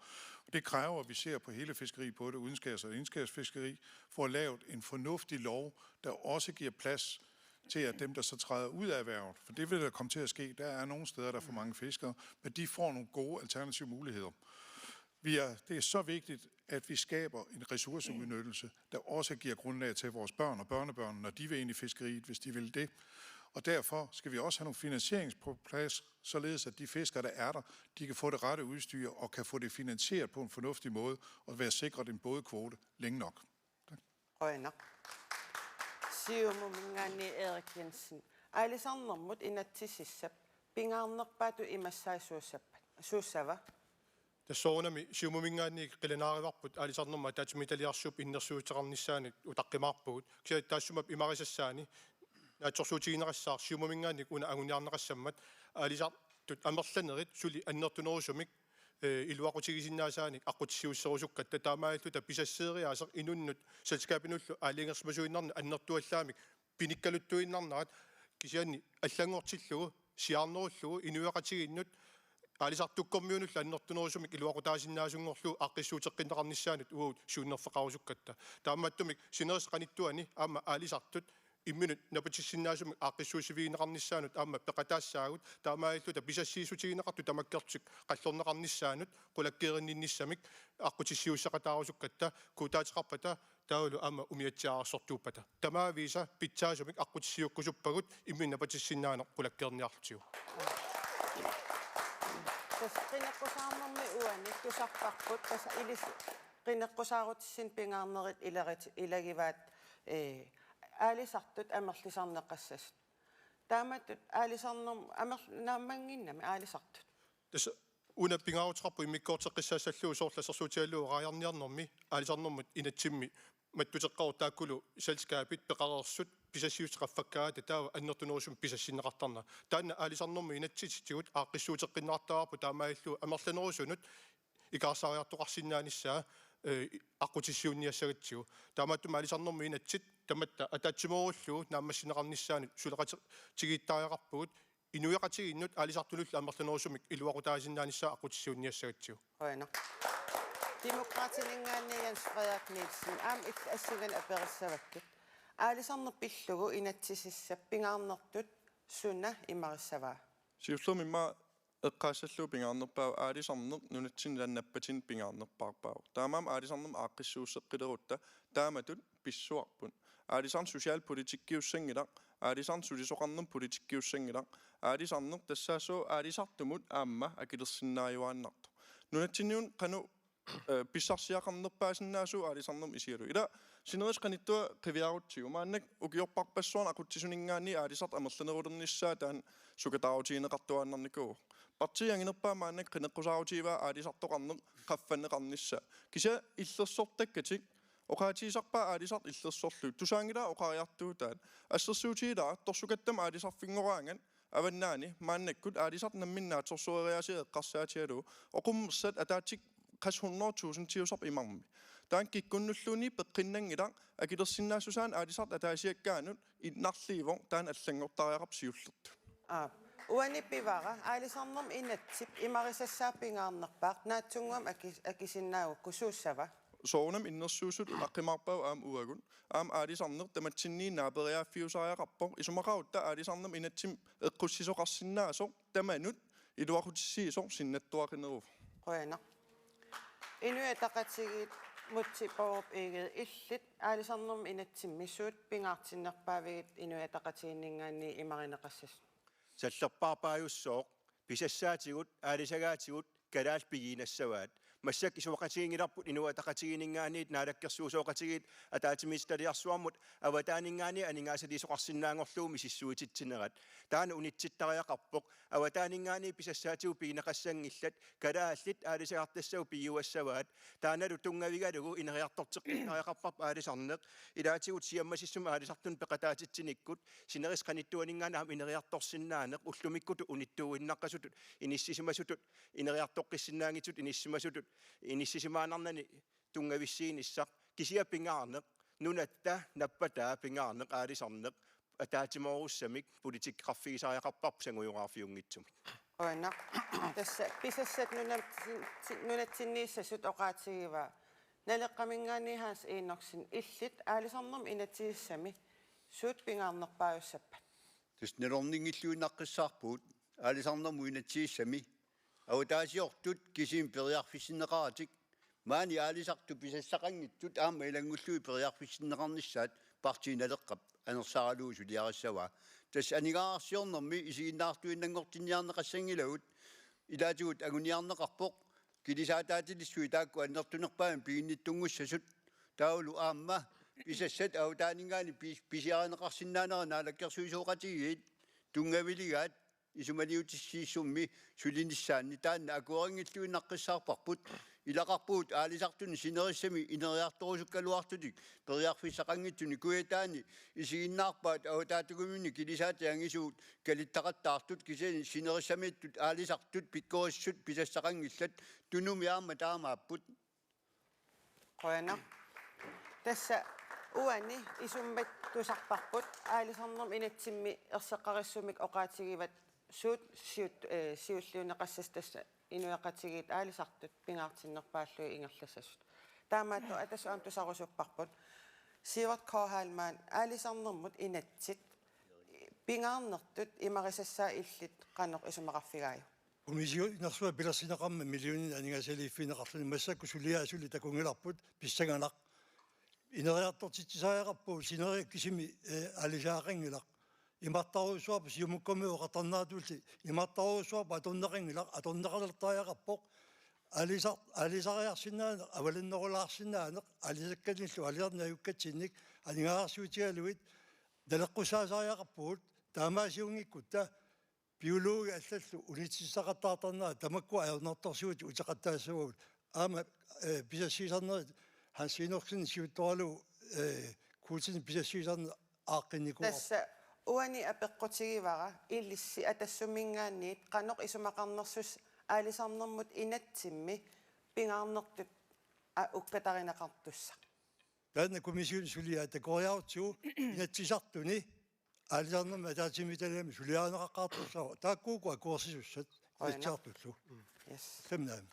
Og det kræver, at vi ser på hele fiskeri, både udenskærs- og indskærsfiskeri, for at lave en fornuftig lov, der også giver plads til, at dem, der så træder ud af erhvervet, for det vil der komme til at ske, der er nogle steder, der er for mange fiskere, men de får nogle gode alternative muligheder. Det er så vigtigt, at vi skaber en ressourceudnyttelse, der også giver grundlag til vores børn og børnebørn, når de vil ind i fiskeriet, hvis de vil det. Og derfor skal vi også have nogle finansiering på plads, således at de fiskere, der er der, de kan få det rette udstyr og kan få det finansieret på en fornuftig måde og være sikret en bådkvote længe nok. Rønner. Siumumingani Erik Jensen. Alisarnermut inatsississap. Pingaarnerpaatu imassai suussava. тассоорнами сиумумингаани қиланариварпут аалисарнерма таатимиталиарсуп иннерсуутеқарнissaани утаққимаарпугут киа таассумап имарисассаани наатсорсуутигинерассаар сиумумингаани уна агуниарнеқассаммат аалисартут амерланерит сули аннертунерусумик илуақутигисиннаасааник аққутиссиуссерусуккат татаамааллута писассеериаасеқ инуннут селскапинуллу аалингерсмасуиннарни аннертуаллаамик пиниккалуттуиннарнарат кисианни аллангортиллугу сиарнеруллугу инуяқатигиннут аалисартуккормиунулла аннертунерусумик илуақутаасиннаасунгорлу аққиссуутеққиннеқарнissaanут уут сууннерфеқарусуккатта тааматтумик синерисқаниттуани аама аалисартут имминут напатиссиннаасумик аққиссуусивигинеқарнissaanут аама пеқатаассаагут таамааллута писассиисутигинеқарту тамаккертик қаллорнеқарнissaanут қулаккеринниннссамик аққутиссиуссақатаарусуккатта кутаатеқарпата таулу аама умиатсиаарсортууппата тамаависа питсаасумик аққутиссиуккусуппагут иммин напатиссиннаанеқ қулаккерниартиу Qinneqqusaamermi uanni tusarparput tasa ilis qinneqqusaarutissin pingaarnerit ilagivaat aalisartut amerlisarneqassas taamatut aalisarnerm naammanginnami aalisartut тасса уна пингаарутеқарпу иммиккоортеққиссаассаллуу соорласерсуутиаллуу раярниарнэрми аалисарнэрмут инатсимми маттутеққару тааккулу селскаапит пеқарерсут писассиутеқаффаккаата таава аннертунерусум писассиннеқартарна таанна аалисарнэрми инатситигут ааққиссуутеққиннаартарапу таамааллуу амерланерусунут икаарсаариартоқарсиннааниссаа аққутиссиунниассагатсигу таамааттума аалисарнэрми инатсит таматта атаатсимооруллуу нааммассинеқарнissaanут сулеқатигииттаариақарпугут инуяқатигиннут аалисартулулла амерланерусумик илуақутаасиннааниссаа аққутиссиунниассагатсигу Rønner. Demokratiningaani Jens Frederik Nielsen am it assigan aperissavakkut aalisarner pillugu inatsisissap pingaarnertut sunna imarissavaa Siullumimma eqqaassalluu pingaarnerpaa aalisarner nunatsin lannappatsin pingaarnerpaarpaa taamaam aalisarnerm aaqqissuusseqqilerutta taamatut pissuarpun aalisarn sosiaalpolitikkiussangilaq aalisarn sulisoqarnerm politikkiussangilaq aalisarner tassaasuu aalisartumut aamma akilersinnaariuaannartu nunatsinniun qanu писсарсиақарнерпаасиннаасуу аалисарнерм исиалу ила синерисқанитtua қивиарутсигу мааннак укиорпарпассуарн акутсисунингаани аалисарт амерланерулерниссаа таан сукатаарутигинеқартуааннарникуу партиангинерпаа мааннак қинеққусаарутигиваа аалисартоқарнеқ қаффаннеқарнissaа киса иллерсортаккатик оқаатиисарпаа аалисарт иллерсорлу тусаангила оқариартуу таан ассерсуутигилаа торсукаттам аалисарфингораанган аваннаани мааннаккут аалисарт намминнаатсорсуериаси эққарсаатиалу оқуммерсат атаатик qas 100.000 tiusarp imarmi taan kikkunnulluuni peqqinnangilaq akilersinnaassusaan aalisart ataasiakkaanut innarliivor taan allangortariaqarp siullertu uani pivara aalisarnerm inatsip imarisassaapingaarnerpaaq naatsunguam akisinnaaguk kusuussava soornam innersuusut aqqimarpau aam uagun aam aalisarner tamatsinniin naaperiaaffiusariaqarpoq isumaqautta aalisarnerm inatsim eqqussisoqarsinnaasoq tamanut iluaqutissiisoq sinnattuaqineruv Rønner. Inuataqatigit muttiporup eget illit aalisarnerm inatsimmissuut pingaartinnerpaavigit inuataqatiginningaanni imarineqassas саллерпаарпааюссоо писассаатигут аалисагаатигут калаалпигинассаваат массак исуақатигингиларпут инуатақатигинингаанит наалаккерсуусооқатигит атаатимисталиарсуармут аватаанингаани анингаасалисоқарсинаангорлууми сиссуутитсинерат таана унитситтариақарпоқ аватаанингаани писассаатигу пигинеқассангиллат калааллит аалисагартассау пиюассаваат тааналу тунгавигалугу инериартортеққинариақарпарп аалисарнеқ илаатигут сиаммасиссум аалисартун пеқатаатитсиниккут синерисқаниттуанингаанам инериарторсиннаанеқ уллумиккуту униттууиннаққасутут иниссисимасутут инериарторқиссиннаангитсут иниссимасутут иниссисимаанарнани тунгависсииниссақ кисиа пингаарнеқ нунатта наппатаа пингаарнеқ аалисарнеқ атаатимооруссамик политикқарфигисариақарпарп сангуйораафиунгитсумик Rønner. Tassa pisassat nunatsinniissasut oqaatigiva naleqqamingaani haas iinorsin illit aalisarnerm inatsissami suut pingaarnerpaayussappat тус нелорнингиллуинаққиссаарпуут аалисарнэрму инатсииссами аватаасиортут кисим периарфиссиннеқаратик маани аалисарту писассақангиттут аама илангуллуи периарфиссиннеқарнissaат партииналеққап анерсаралуусу лиарассава tässä anigaarsiornermi isiginnaartuinnangortinniarneqassangilauut ilaatugut aguniarneqarpoq kilisaataatilissuit taakku annertunerpaan piinnittungussasut taulu aamma pisassat autaaningaani pisiaraneqarsinnaanera naalakkersuisuuqatigiit tungaviligaat isumaliutissiissummi sulinissaanni taanna akuoringilluinnaqqissaarparput ilaqarpuut aalisartuni sinerissami ineriartorusukkaluartutik periarfissaqangittuni kuetaani isiginnaarpaat autaatugumini kilisaatiangisuut kalittaqattaartut kisani sinerissamiittut aalisartut pikkorissut pisassaqangillat tunumiaarma taamaapput qoyana tässä uani isummat tusarparput aalisarnerm inatsimmi erseqqarissumik oqaatigivat siulliuneqassas tassa inuaqatigiit aalisartut pingaartinnerpaallui ingerlassasut taamaattu atassu am tusarusupparput siivart kohalmaan aalisarnermut inatsit pingaarnertut imarisassaa illit qannoq isumaqarfigaaju Umisio narsua pilasinaqamma millionin aningasaliiffineqarluni massakku suliaasuli takungilarput pissanganaq ineriartortitsisaajarappu sineria kisimi alisaaqangilaq imartaruusuarpus yumukkomi oqatarnaatulli imartaruusuarpa atorneqangilaq atorneqalertaajaqarpoq alisariarsinnaane avalinnerulaarsinnaaneq alisakkalillu aliarnaajukkatinnik aningaarsuutigaluit daleqqusaasaajaqarpugut taamaasiungikkutta biologi allallu unitsissaqattaartarnaa tamakku ajornertorsuut utaqattaassugut aama pisassiisarnerit hansiinorsin siuttoralu kuutin pisassiisarne aaqqinniku tässä uani apeqqutigivaqa illissi atassummingaanniit qannoq isumaqarnersus aalisarnermut inatsimmi pingaarnertut ukkatarinaqartussa taanna komissioni sulia takoriartuu inatsisartuni aalisarnerma ataatimitalami suliaaneqaqqaartussao taakkuuku akuorsisussat itsartullu yes samnaam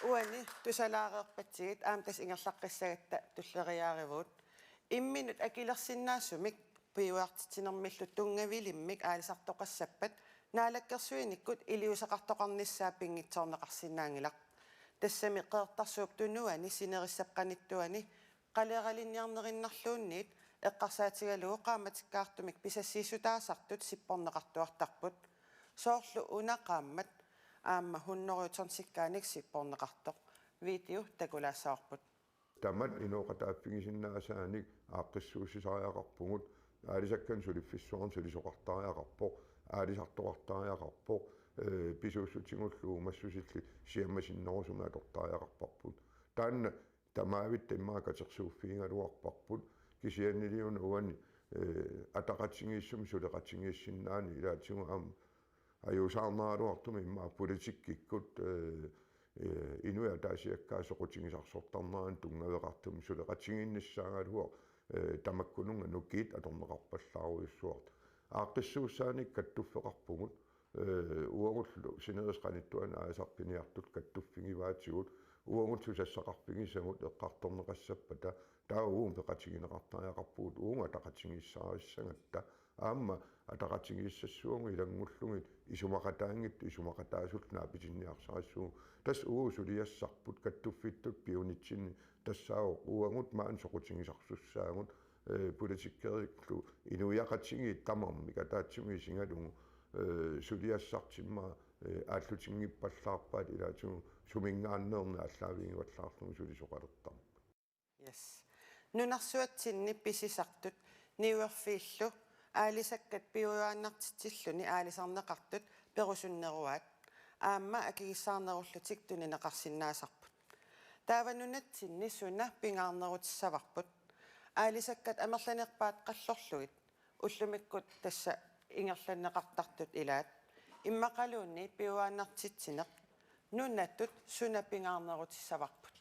uani tusalaareerpatigit aamtas ingerlaqqissagatta tulleriaarivuut imminut akilersinnaassumik piuartitinermillu tungavilimmik aalisartoqassappat naalakkersuinikkut iliusaqartoqarnissaa pingitsoorneqarsinnaangilaq tassami qeertarsuup tunuani sinerissapqanittuani qaleeralinniarnerinnarluunniit eqqarsaatigaluu qaamatikkaartumik pisassiisutaasartut sipporneqartuartarput soorlu unaqaammat aamma hunnoruutornsikkaanik sipporneqartoq video takulaasaarput tamat inoqataappigisinnaasaanik aaqqissuusisariaqarpugut aalisakkan suliffissuarn sulisoqartariaqarpoq aalisartoqartariaqarpoq pisuussutiнгуллуу массусилли сиаммасиннерусума атортариақарпарпут таанна тамаавит иммаакатерсууффиингалуарпарпут кисианнилиуна уани атақатсигииссум сулеқатсигииссиннаани илаатигу аама аюусаарнералуартуми иммаа политиккиккут инуя таасиаккаасоқутигисарсортарнеран тунгавеқартум сулеқатсигииннассаагалуа тамаккунунга нукиит аторнеқарпаллааруйуссуарт ааққиссууссааник каттуффеқарпугут уагуллу синерисқаниттуана аасарпиниартут каттуффигиваатигут уагуллу сассақарпигисагут эққарторнеқассаппата таа уум пеқатигинеқартариақарпугут уунга тақатигиссаариссагатта аама атақатигииссассуунгу илангуллугит исумақатаангит исумақатаасулнаа питинниарсарассуу тас уусулиассарпут каттуффиттут пиунитсинни тассао уангут маан соқутигисарсуссаагут политиккериклу инуяқатсиги тамарми катаатсуми сингалугу сулиассартимма ааллутингиппаллаарпаат илаатугу сумингааннерна аллаавингуаллаарлугу сулисоқалертар yes нунарсуатсинни писисартут ниуерфииллу аалисаккат пиуааннартитсиллуни аалисарнеқартут перусуннеруаат аама акигиссаарнеруллутик тунинеқарсинаасарпут тааванунатсинни суна пингаарнерутиссаварпут аалисаккат амерланерпаат қаллорлугит уллумиккут тасса ингерланнеқартартут илаат иммақалуунни пиуааннартитсинеқ нунаттут суна пингаарнерутиссаварпут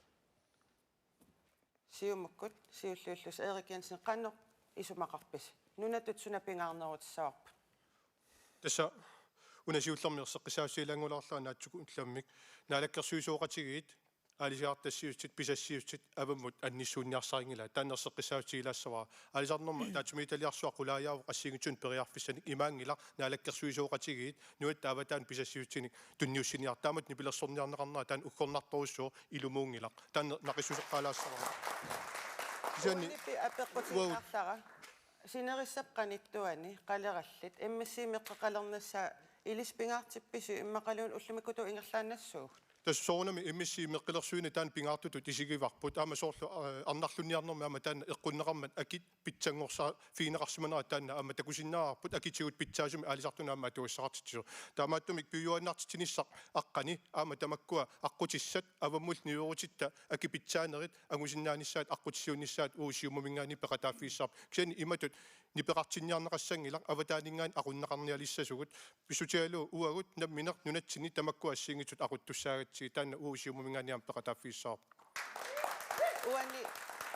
сиумуккут сиуллууллус Erik Jensen qannoq isumaqarpis nunatut suna pingaarnerutissavарпут тасса унасиуллэрмиерсеққисаассиилангулаарлаа наатсуку улламмик наалаккерсуисооқатигиит аалисиартассиутсит писассиутсит аваммут анниссуунниарсарингила тааннерсеққисаутигилаассаваа аалисарнерма таатсумииталиарсуа қулааяаву қассигитсун периарфиссаник имаангила наалаккерсуисооқатигиит нуат тааватаан писассиутсиник тунниуссиниартаамат нипилерсорниарнеқарнаа таан уккорнарторуссуу илумуунгила таан нақиссусеққалаассаваа кисианни апеққутингарлара Sinerissapqanittuani qalerallit immissiimeqqaqalernissaa ilispingaartippisu immaqaluun ullimikkutu ingerlaannassuug. тассоорнами иммиссии меққилерсуини таан пингаартутут исигиварпут аама соорлу арнарлунниарнерми аама таана эққуннеқармат акит питсангорсаа фиинеқарсиманера таана аама такусиннаарпут акитигут питсаасуми аалисартуна аама туассақартитсу таамааттумик пиуюаннартитиниссақ аққани аама тамаккуа аққутиссат аваммул ниуорутитта аки питсаанерит агусиннааниссаат аққутиссуунниссаат уусиумумингаани пеқатааффииссаар кисани иматут нипеқартинниарнеқассангилар аватаанингаан aqunnеқарниалиссасугут писутиалу уагут намминеқ нунатсини тамаккуа ассингитут aquttussаагатсиги таанна уусиумуминганиам пеқатааффииссаар Uani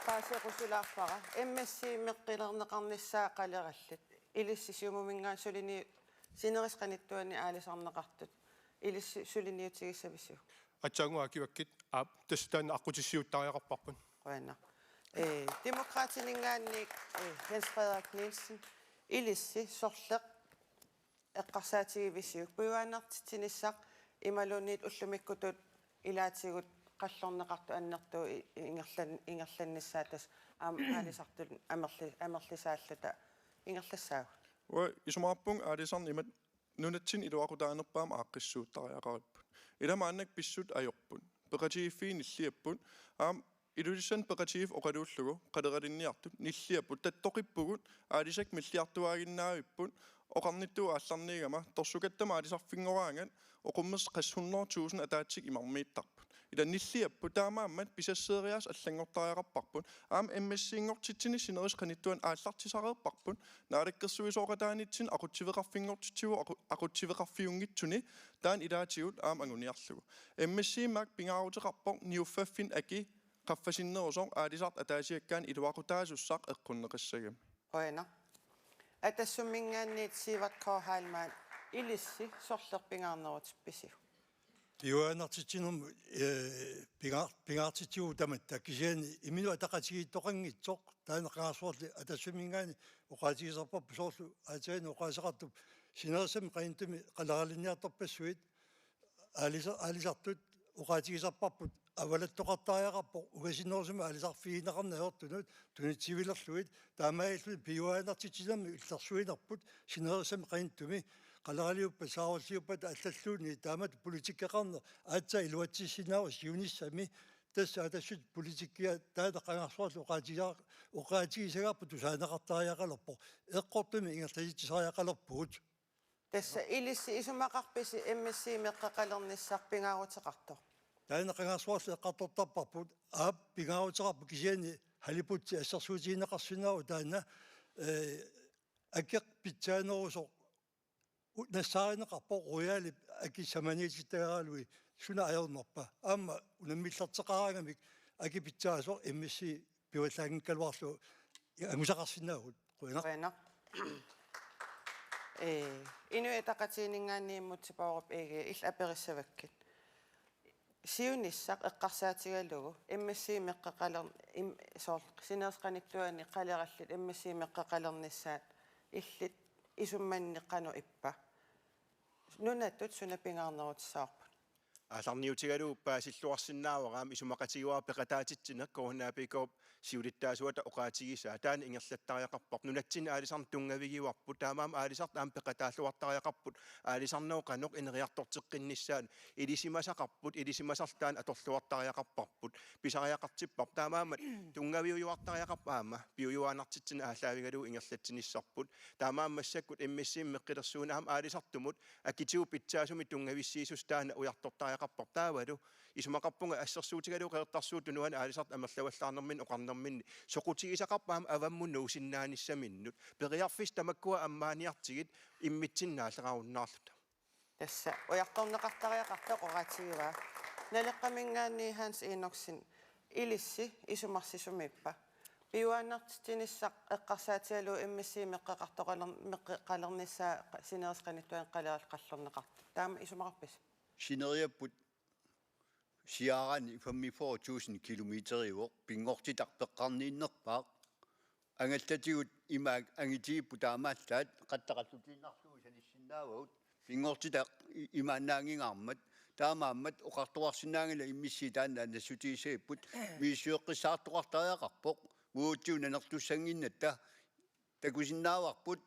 paasеқусулаарпара иммассиимеққилернеқарниссаа қалераллит илиссисиумумингаан сулини синерисқаниттуани аалисарнеқартут илиссулиниутигиссавису атсаангуа киваккит тастаана аққутиссиуттариақарпарпун қуана демократинингаанник Jens Frederik Nielsen ilissi sorleq eqqarsaatigivissuuk puuaanartitsinissaq imalunniit ullumikkutut ilaatigut qallorneqartu annertuu ingerlannissaatas aalisartul amerlisaalluta ingerlassaagu Oi, isumaarpung aalisarn imat nunatsin iluaqutaanerpaam aaqqissuuttariaqarippu ilamaannak pissut ajorpun peqatiiffiin illiappun Ilulissan peqatiif oqaluullugu qaleralinnniartut nilliapput tattoqippugut aalisak milliartuaginnaavipun oqarnittuu aallarniigama torsukattama aalisarfingoraangan oqummes 100.000 ataatsik imarmiittarput ila nilliappu taamaammat pisasseerias allangortariaqarparpun MSC-ngortitsini sinerisqanittuan aallartisareerparpun naalakkersuisooqataanitsin aqutsiveqarfingortitsivu aqutsiveqarfiungitsuni taan ilaatigut anguniarlugu MSC-maak pingaarutеқарпор niuffaffin aki qaffasinnерусоо аалисарт атаасиаккаан илуақутаасуссаақ эққуннеқиссагами Oina атассуммингаанниит сиваккоорхаалмаат илисси сорлерпингаарнерутипписиу Пиуанартитсинум пингаартитсиу таматта кисиани имину атақатигииттоқангитсоқ таанеқарсуарли атассуммингаани оқаатигисарпарпу соорлу аатаани оқаасеқартуп синерсами qaintumi қалералинниарторпассуит аалисартут оқаатигисарпарпут авалаттоқартариақарпо угасиннерусуми алисарфиинеқарнеортунут тунитсивилерлуит таамаиллу пиуаанартитсинами иллерсуинерпут синерсами qaintumi қалералиуппа сааруллиуппат аллаллууни таамат политиккеқарнер аатса илуатсиссинаа сиунissami тасса атассут политиккиа таатеқангарсуарлу оқаатигисагаарпу тусаанеқартариақалерпо эққортуми ингерласитсариақалерпуут тасса илисси исумақарписи MSC-меққақалерниссарпингаарутеқартор таанеқангарсуарлу эққартортарпарпут пингаарутеқарпу кисиани халипутси ассерсуутиинеқарсинаау таана акеқ питсаанерусо нассааринеқарпо рояли аки саманиититтагаалуи суна аернерпа аама унаммиллертеқараагамик аки питсаасо MSC пиуаллаагинкалуарлу агусақарсинаагут Quna инуитақатиинингааннииммутсипаоруп иги ил апериссаваккит сиунissaq эққарсаатигалугу MSC-меққақалер соор синерсқаниттуани қалераллит MSC-меққақалернissaat иллит исумманнеққану иппа нунаттут сунапингаарнерутиссаарпут аларниутигалууппаа силлуарсиннаавараам исумақатигуар пеқатаатитсинеқ коорнаапикооп сиулиттаасуата оқаатигисаа таан ингерлаттариақарпоқ нунатсин аалисарн тунгавигиуарпут таамаам аалисарт аам пеқатааллуартариақарпут аалисарнеоқанеқ инериартортеққиннissaан илисимасақарпут илисимасарлаан аторлуартариақарпарпут писариақартиппар таамаамат тунгавиуюартариақарпаама пиуюаанартитсина ааллаавигалу ингерлатсиниссарпут таамааммассаккут MSC меққилерсуунаам аалисартумут акитиу питсаасуми тунгависсиисус таана уяртортариақарпар таавалу исумақарпунга ассерсуутигалу қеэртарсуут тунуан аалисарт амерлаваллаарнермин оқарнермин соқутигисақарпаам авамму нуусиннааниссаминнут периарфис тамаккуа аммааниартигит иммитсиннаалерауннаарлута тасса уярторнеқартариақарта қораатигива налеққамингаанни Hans Enoksen илисси исумарсисумиппа пиуааннартитиниссақ эққарсаатиалу MSC-меққақартоқалернissaa синерисқаниттуан қалерал қаллернеқарт таама исумақарпис Sineriapput siarani 45.000 kilometer pingortitарпеққарнииннерпаа ангалтатигут имаак ангитигиппу таамааллаат қаттақаллутииннарлугу салиссиннаавагут пингортитақ имаанаангингаармат таамааммат оқартуарсинаангила иммисси таанна нассутигисаиппут миисуэққиссаартоқартариақарпоқ уутиунанертуссангиннатта takusinnaavaqput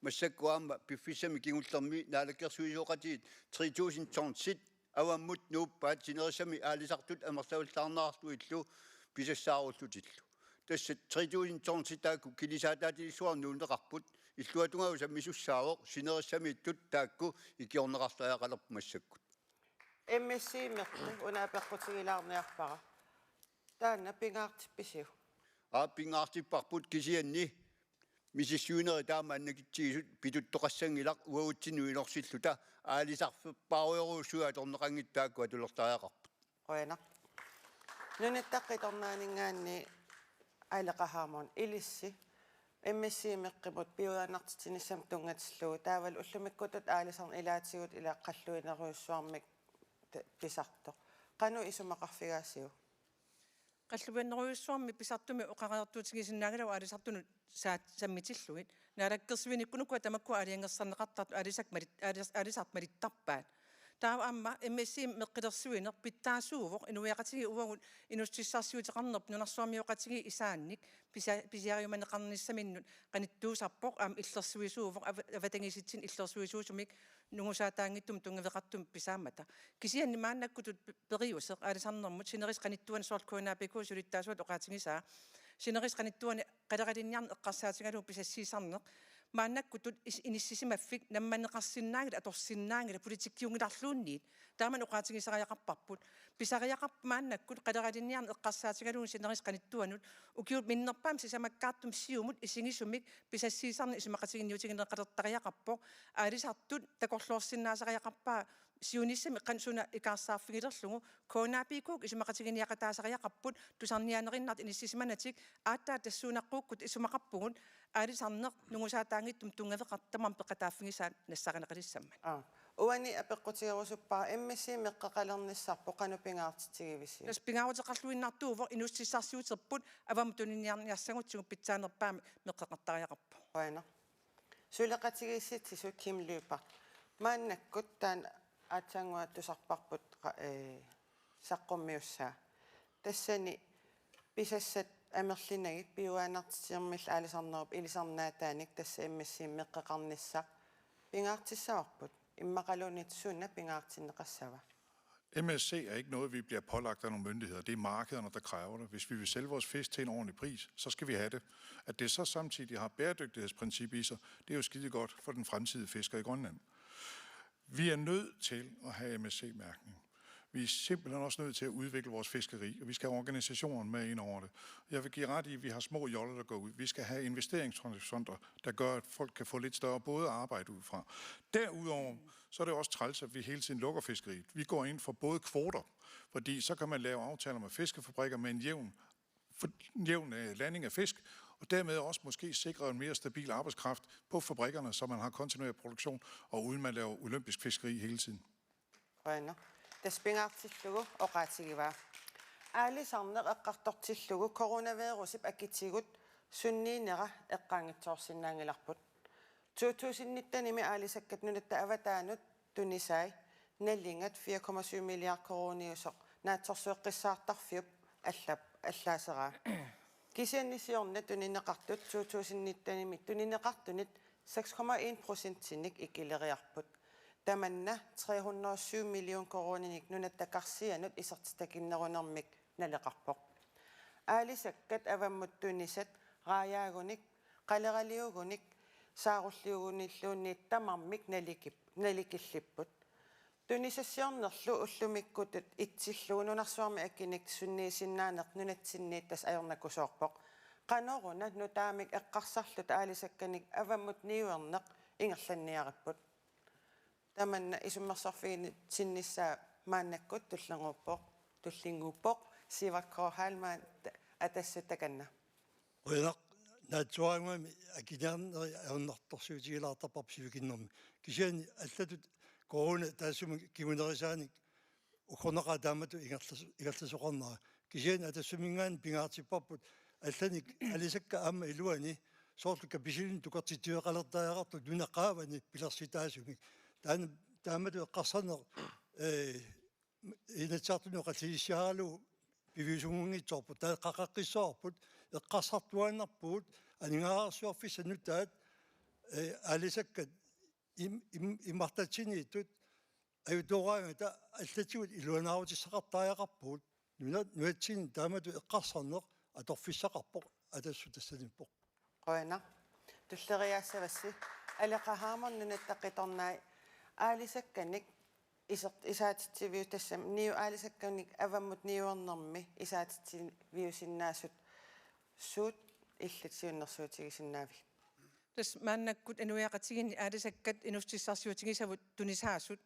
массаккуаама пиффиссами кигуллерми наалаккерсуисоқатиит 3000 тоннсит аваммут нууппаат синерисами аалисартут амерлавуллаарнаарсу иллу писассааруллутиллу тассат 3000 тоннситааку килисаатаатилиссуарнуунеқарпут иллуатунгау саммисуссаавоқ синерисами иттут таакку икиорнеқарлаяақалерпу массаккут эммиссиимерти унаапеққутигилаарниарпара таанна пингаартипписиу пингаартиппарпут кисианни мисиссуинери таамааннакитсигисут питуттоқассангилақ уагутсинуилорсиллута аалисарфиппааруйоруусуа аторнеқангиттаакку атулертариақарпут қояна нунаттаққиторнаанингааанни аалеқахаамон илисси эммиссиимеққимут пиуаанартитиниссам тунгатиллуу таавал уллумиккутут аалисарн илаатигут илааққаллуинеруйуссуармик писарто қану исумақарфигаасиу qalluvanneruissuarmi pisartumi oqariartuutigisinaagalaw aalisartunut sammitillugit naalakkersivinikkunukku tamakku aliangersarneqartartu aalisart malittarpaat taava amma MSC meqqilersuiner pittaasuuvoq inuiaqatigi uvagut inussissarsiuteqarnerp nunarsuarmiuqatigi isaannik pisiariumaneqarnissaminut qanittuusarpoq am illersuisuuvoq avatangisitsin illersuisuusumik nungusaataangittum tungaveqartum pisaamata kisianni maannakkutut periuseq aalisarnermut sineris qanittuan soorkuunaapiku sulittaasuat oqaatigisaa sineris qanittuani qalaqalinniarn eqqarsaatigalu pisassiisarneq maannakkutut inississimaffik nammaneqarsinnaagila atorsinnaangila politikkiungilarluunniit taaman oqaatigisariaqarparput pisariaqarp maannakkut qalaqalinniarn eqqarsaatigaluun sineris qanittuanut ukiut minnerpaam sisamakkaartum siumut isingisumik pisassiisarni isumaqatiginniutigineqalertariaqarpoq aalisartut takorluorsinnaasariaqarpaa siunissami qansuna ikaarsaarfigilerlugu koonaapiikuuk isumaqatiginiaqataasariaqarput tusarnianerinnart inissisimanatik aattaa tassuunaqquukkut isumaqarpugut aalisarneq nungusaataangittum tungaveqartamam peqataaffigisaat nassaqaneqalissamman uani apeqqutigerusuppaa emmissi meqqaqalernissarpo qanupingaartitigivisi tas pingaarutеqarluinnartuuvoq inussissarsiuterput avamtuniniarniarsangutsigu pitsaanerpaami meqqaqartariaqarpo qoina suleqatigiissitsisut kimlyypa maannakkut taan aatsanguattusarparput saqqummiussaa tassani pisassat amerlinagit piuaanartitigermill aalisarnerup ilisarnaataanik tassa emmissiim meqqaqarnissa pingaartissaavarput immaqalunitsuunna pingaartinneqassava MSC er ikke noget, vi bliver pålagt af nogle myndigheder. Det er markederne, der kræver det. Hvis vi vil sælge vores fisk til en ordentlig pris, så skal vi have det. At det så samtidig har bæredygtighedsprincip i sig, det er jo skide godt for den fremtidige fisker i Grønland. Vi er nødt til at have MSC-mærkning. Vi er simpelthen også nødt til at udvikle vores fiskeri, og vi skal have organisationen med ind over det. Jeg vil give ret i, at vi har små joller, der går ud. Vi skal have investeringshorisonter, der gør, at folk kan få lidt større både arbejde ud fra. Derudover så er det også træls, at vi hele tiden lukker fiskeriet. Vi går ind for både kvoter, fordi så kan man lave aftaler med fiskefabrikker med en jævn landing af fisk, og dermed også måske sikre en mere stabil arbejdskraft på fabrikkerne, så man har kontinuerlig produktion, og uden man laver olympisk fiskeri hele tiden. таспингаартиллугу оqaатигива аалисарнеқ эққарторtillугу коронавирусип акитсигут сунниинера эққаангитсоорсинаангиларпут 2019-ними аалисаккат нунатта аватаанут тунисай наллингат 4,7 миллиард корониусоқ наатсорсуэққиссаартарфиуп аллаасераа кисианнисиорна тунинеқартут 2019-ними тунинеқартунит 6,1%-ник иккилериарпут tamanna 307 million koronanik nunattakarsianut isertitakinnerunermik naleqarpoq aalisakkat avammuttuniset raayaagunik qaleraliugunik saarulliugunilluunniit tamarmik nalikillipput tunisassiornerlu ullumikkutut itsilluununarsuarmi akinik sunniisinnaaneq nunatsinniit tas ajornakusoorpoq qanoruna nutaamik eqqarsarlut aalisakkanik avammut niuerneq ingerlanniaripput tamanna isummersarfiini sinnissaa maannakkut tullinguuppoq siivakkoorhaalmaan atassutakanna oilaq naatsuaangami akiniarneri aunnertorsuutigilaartarparp sivikinnermi kisiani allatut korona taassuma kimunerisaani ukorneqa taamatu ingerlasoqarnera kisiani atassumingaan pingaartipparput allanik alisakka aamma iluani soorlukka pisilin tukartittueqalertaaqartu nunaqqaavani pilersitaasumi taamatu eqqarsaner inatsartunu qalliissiarlu piviusungungitsorput taaqaqaqqissoorput eqqarsartuannarpuut анингаарсуарфиссанутаат алисаккат иммартатсинииттут аютораангата аллатигут илуанаарутиссақартааяқарпугут нуатсин таамату эққарсарнеқ аторфиссақарпоқ атассутассаниппоқ qoina tulleriaassavassi алеқахаамарнунаттаққиторнаа аалисакканик исаатитсивиу тассам ниу аалисакканик аваммут ниуернэрми исаатитсивиусиннаасут суут иллатсиуннэрсуутигисиннаави тас мааннаккут ануяақатигини аалисаккат инустиссарсуутигисавут тунисаасут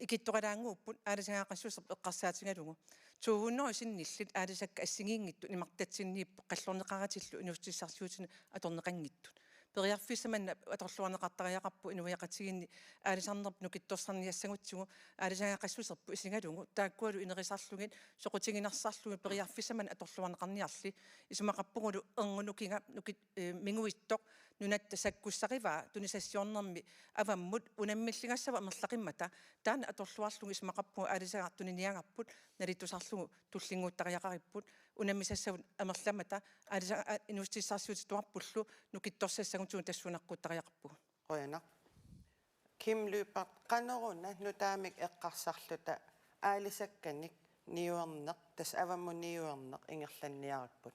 икиттоқалаангууппут аалисагаақассусерп эққарсаатингалугу тууннерисинниллит аалисакка ассигиингитту имартатсиннииппо қаллорнеқаратиллу инустиссарсуутини аторнеқангиттут периарфиссаманна аторлуарнеқартариақарпу инуяақатигинни аалисарнерп нукитторсарниассагутсигу аалисагаақассусерпу исингалугу тааккуалу инерисарлугит соқутигинарсарлугит периарфиссаман аторлуарнеқарниарли исумақарпугулу эрнунукинга нукит мингуиттоқ нунатта саккуссариваа тунисассиорнерми аваммут унаммиллигассава амерлақиммата таана аторлуарлугу исумақарпугу аалисагартунниниагарпут налиттусарлугу туллингууттариақариппут унаммисассавут амерламата аалисага инустиссарсуути туарпуллу нукитторсассагутуун тассунаққуттариақарпугу qoina kim lypart qaneruna nutaamik eqqarsarluta aalisakkanik niuerneq tas avammu niuerneq ingerlanniaripput.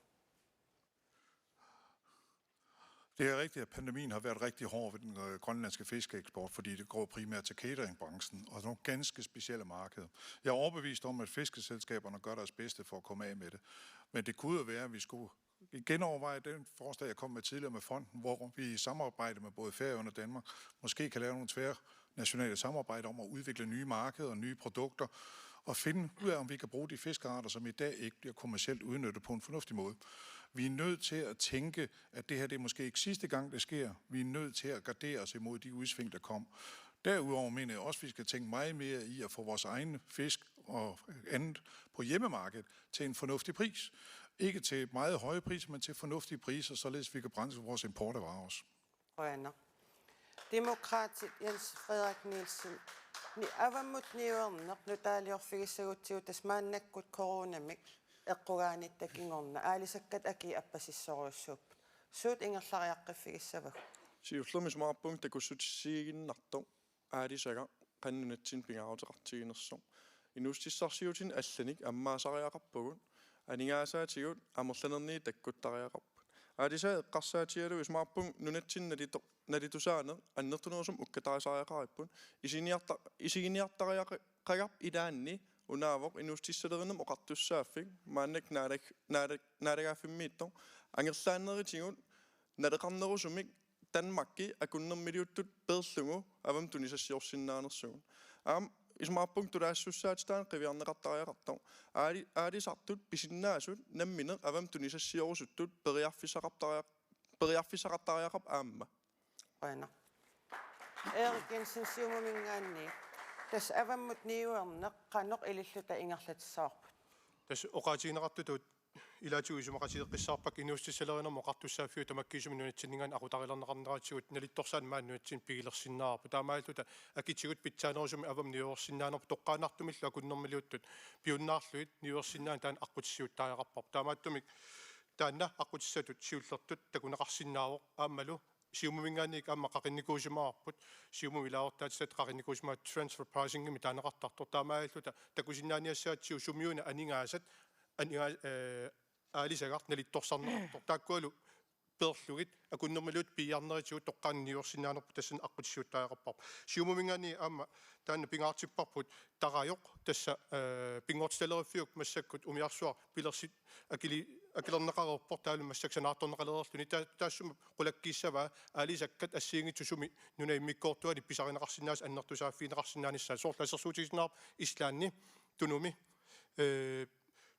Det er rigtigt, at pandemien har været rigtig hård ved den grønlandske fiskeeksport, fordi det går primært til cateringbranchen og nogle ganske specielle markeder. Jeg er overbevist om, at fiskeselskaberne gør deres bedste for at komme af med det. Men det kunne jo være, at vi skulle genoverveje den forslag, jeg kom med tidligere med fonden, hvor vi i samarbejde med både Færøerne og Danmark måske kan lave nogle tværnationale samarbejder om at udvikle nye markeder og nye produkter, og finde ud af, om vi kan bruge de fiskearter, som i dag ikke bliver kommercielt udnyttet på en fornuftig måde. Vi er nødt til at tænke, at det her det er måske ikke sidste gang, det sker. Vi er nødt til at gardere os imod de udsving, der kom. Derudover mener jeg også, at vi skal tænke meget mere i at få vores egne fisk og andet på hjemmemarkedet til en fornuftig pris. Ikke til meget høje priser, men til fornuftige priser, således vi kan bremse vores import af varer også. Qoina demokraatit Jens Frederik Nielsen ni avammut niuerneq nutaaliorfigissagutsigu tasmaannakkut coronamik eqqugaanittaqingorna aalisakkat aki appasissoruussuup suut ingerlariaqqiffigissavu siullumi takussutsiginnarto aalisaga qannunatsin pingaarutеқартигинерсо инустиссарсиутин алланик аммаасариақарпугут анигааsaatigut амерланернии таккуттариақарпут аалиса эққарсаатигалу исмаарпун нунатсин налитусаане аннертунерусум уккатарисариақариппут исигиниартариақарап илаанни унаавоқ инустиссалериннам оқартуссааффик мааннак наалагааффиммиитто ангерлааннеритигут налеқарнерусумик Danmarkki акуннэрмилиуттут перлугу авам тунисассиорсиннаанерсугун аам исмаарпунктулаассуссаатитаан қивиарнеқартариақартоо аалисартут писиннаасут намминеқ авам тунисассиорусуттут периарфисақартариақап аамма qoina Erik Jensen siumumингаанни тас аваммут niuerneq qanoq ililluta ingerlatissаарput тас оқаатигинеқартутут илаатигуисумақатиеққиссаарпак инуустиссалеринермо қартуссааффиу тамаккисуминунатсиннгаан ақутарилернеқарнератсигут налитторсаан мааннуатсин пигилерсиннаарпу таамааллута акитсигут питсаанерусуми авам ниуерсиннаанерпу тоққаанартумилла акуннэрмилиуттут пиуннаарлуит ниуерсиннаан таан аққутиссиуттааяқарпар таамааттумик таанна аққутиссатут сиуллертут такунеқарсиннаавоқ ааммалу сиумумингаанник аама қақинникуусимаарпут сиумумилаортаатисат қақинникуусимаат transfer pricing-ими таанеқартартор таамааллута такусиннааниассаатсиу сумиуна анингаасат аалисагарт налитторсарнеқартор тааккуалу перлугит акуннэрмилуут пиарнеритигут тоққаанниуерсиннаанерпу тассана аққутиссуттааяқарпар сиумумингаани аама таана пингаартиппарпут тараайоқ тасса пингортсталериффиук массаккут умиарсуар пилерсит акилернеқарерпор таалу массаксанаарторнеқалерерлуни таассума қулаккиссава аалисаккат ассиингитсусуми нуна иммиккоортуани писаринеқарсинаас аннертусааффинеқарсинааниссаа соорласерсуутигиснаар ислаанни тунуми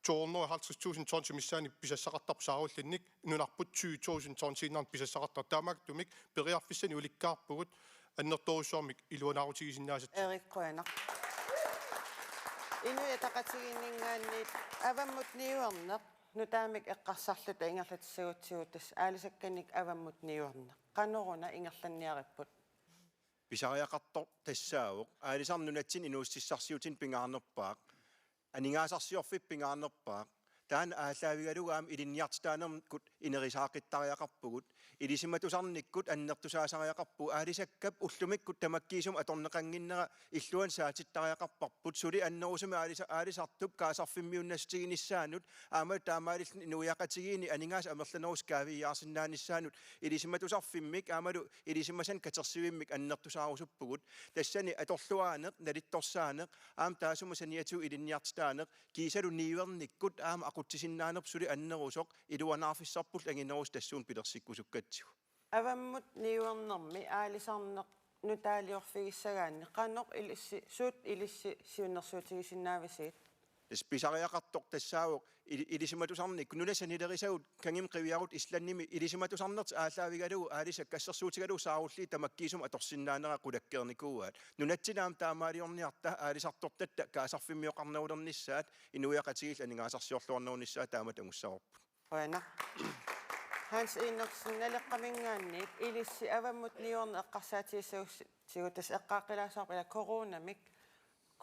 250.000 ton missani pisassaqartarpu saaruullinnik nunarput 20.000 ton siinarn pisassaqartar taamaaktumik periarfissani ulikkaarpugut annertorusuarmik iluanaarutigisinnaasit Erik qoina Inuya taqatiginningaanni avammut niuerneq nutaamik eqqarsarluta ingerlatissagutsigут tas aalisakkanik avammut niuerneq qaneruna ingerlanniaripput писариақартор тассаавоқ аалисарнунатсин инуустиссарсиутин пингаарнерпаақ анингаасарсиорфип пингаарнерпаақ таан ааллаавигалугаам илинниартитаанерм кут inerisaaqqittariaqarpugut ilisimatusarnikkut annertusaasariaqarpu aalisakkap ullumikkut tamakkiisum atorneqanginnera illuan saatittariaqarparput suli annerusumi aalisartup kaasarfimmiunnastiginissaanut aama taamaalilni inuiaqatigiini aningaas amerlanerus kaaviyaarsinnaannissaanut ilisimatusarfimmik aamalu ilisimasan katersivimmik annertusaarusuppugut tassani atorluaaneq nalittorsaaneq aam taasumusaniyatu ilinniartitaaneq kiisalu niivernikkut aama aqutsisinnaanep suli annerusoq iluanaarfissarpul anginerus tassuun pilersikkusukkatsigu Avammut niuernermi aalisarneq nutaaliorfigissagaanni qannoq ilissi suut ilissi siunnersuutigisinnaavisiit Spisariaqartoq tassaavuq ilisimatusarnik nunasanilerisagут kangim qiviarut islannimi ilisimatusarnert aalaavigalugu aalisakkassерsuutigalugu saarulli tamakkiisum atorsinnaanera qulakkeernikuugaat nunatsinaam taamaaliorniarta aalisartortatta kaasarfimmioqarnaulernissaat inuiaqatigil aningaasarsiorluornernissaat taamat angussarorput Oina. Hans innersinnaleqqamingaanniit ilissi avammut niuerne eqqarsaatigissagutis eqqaaqilaasarpila coronamik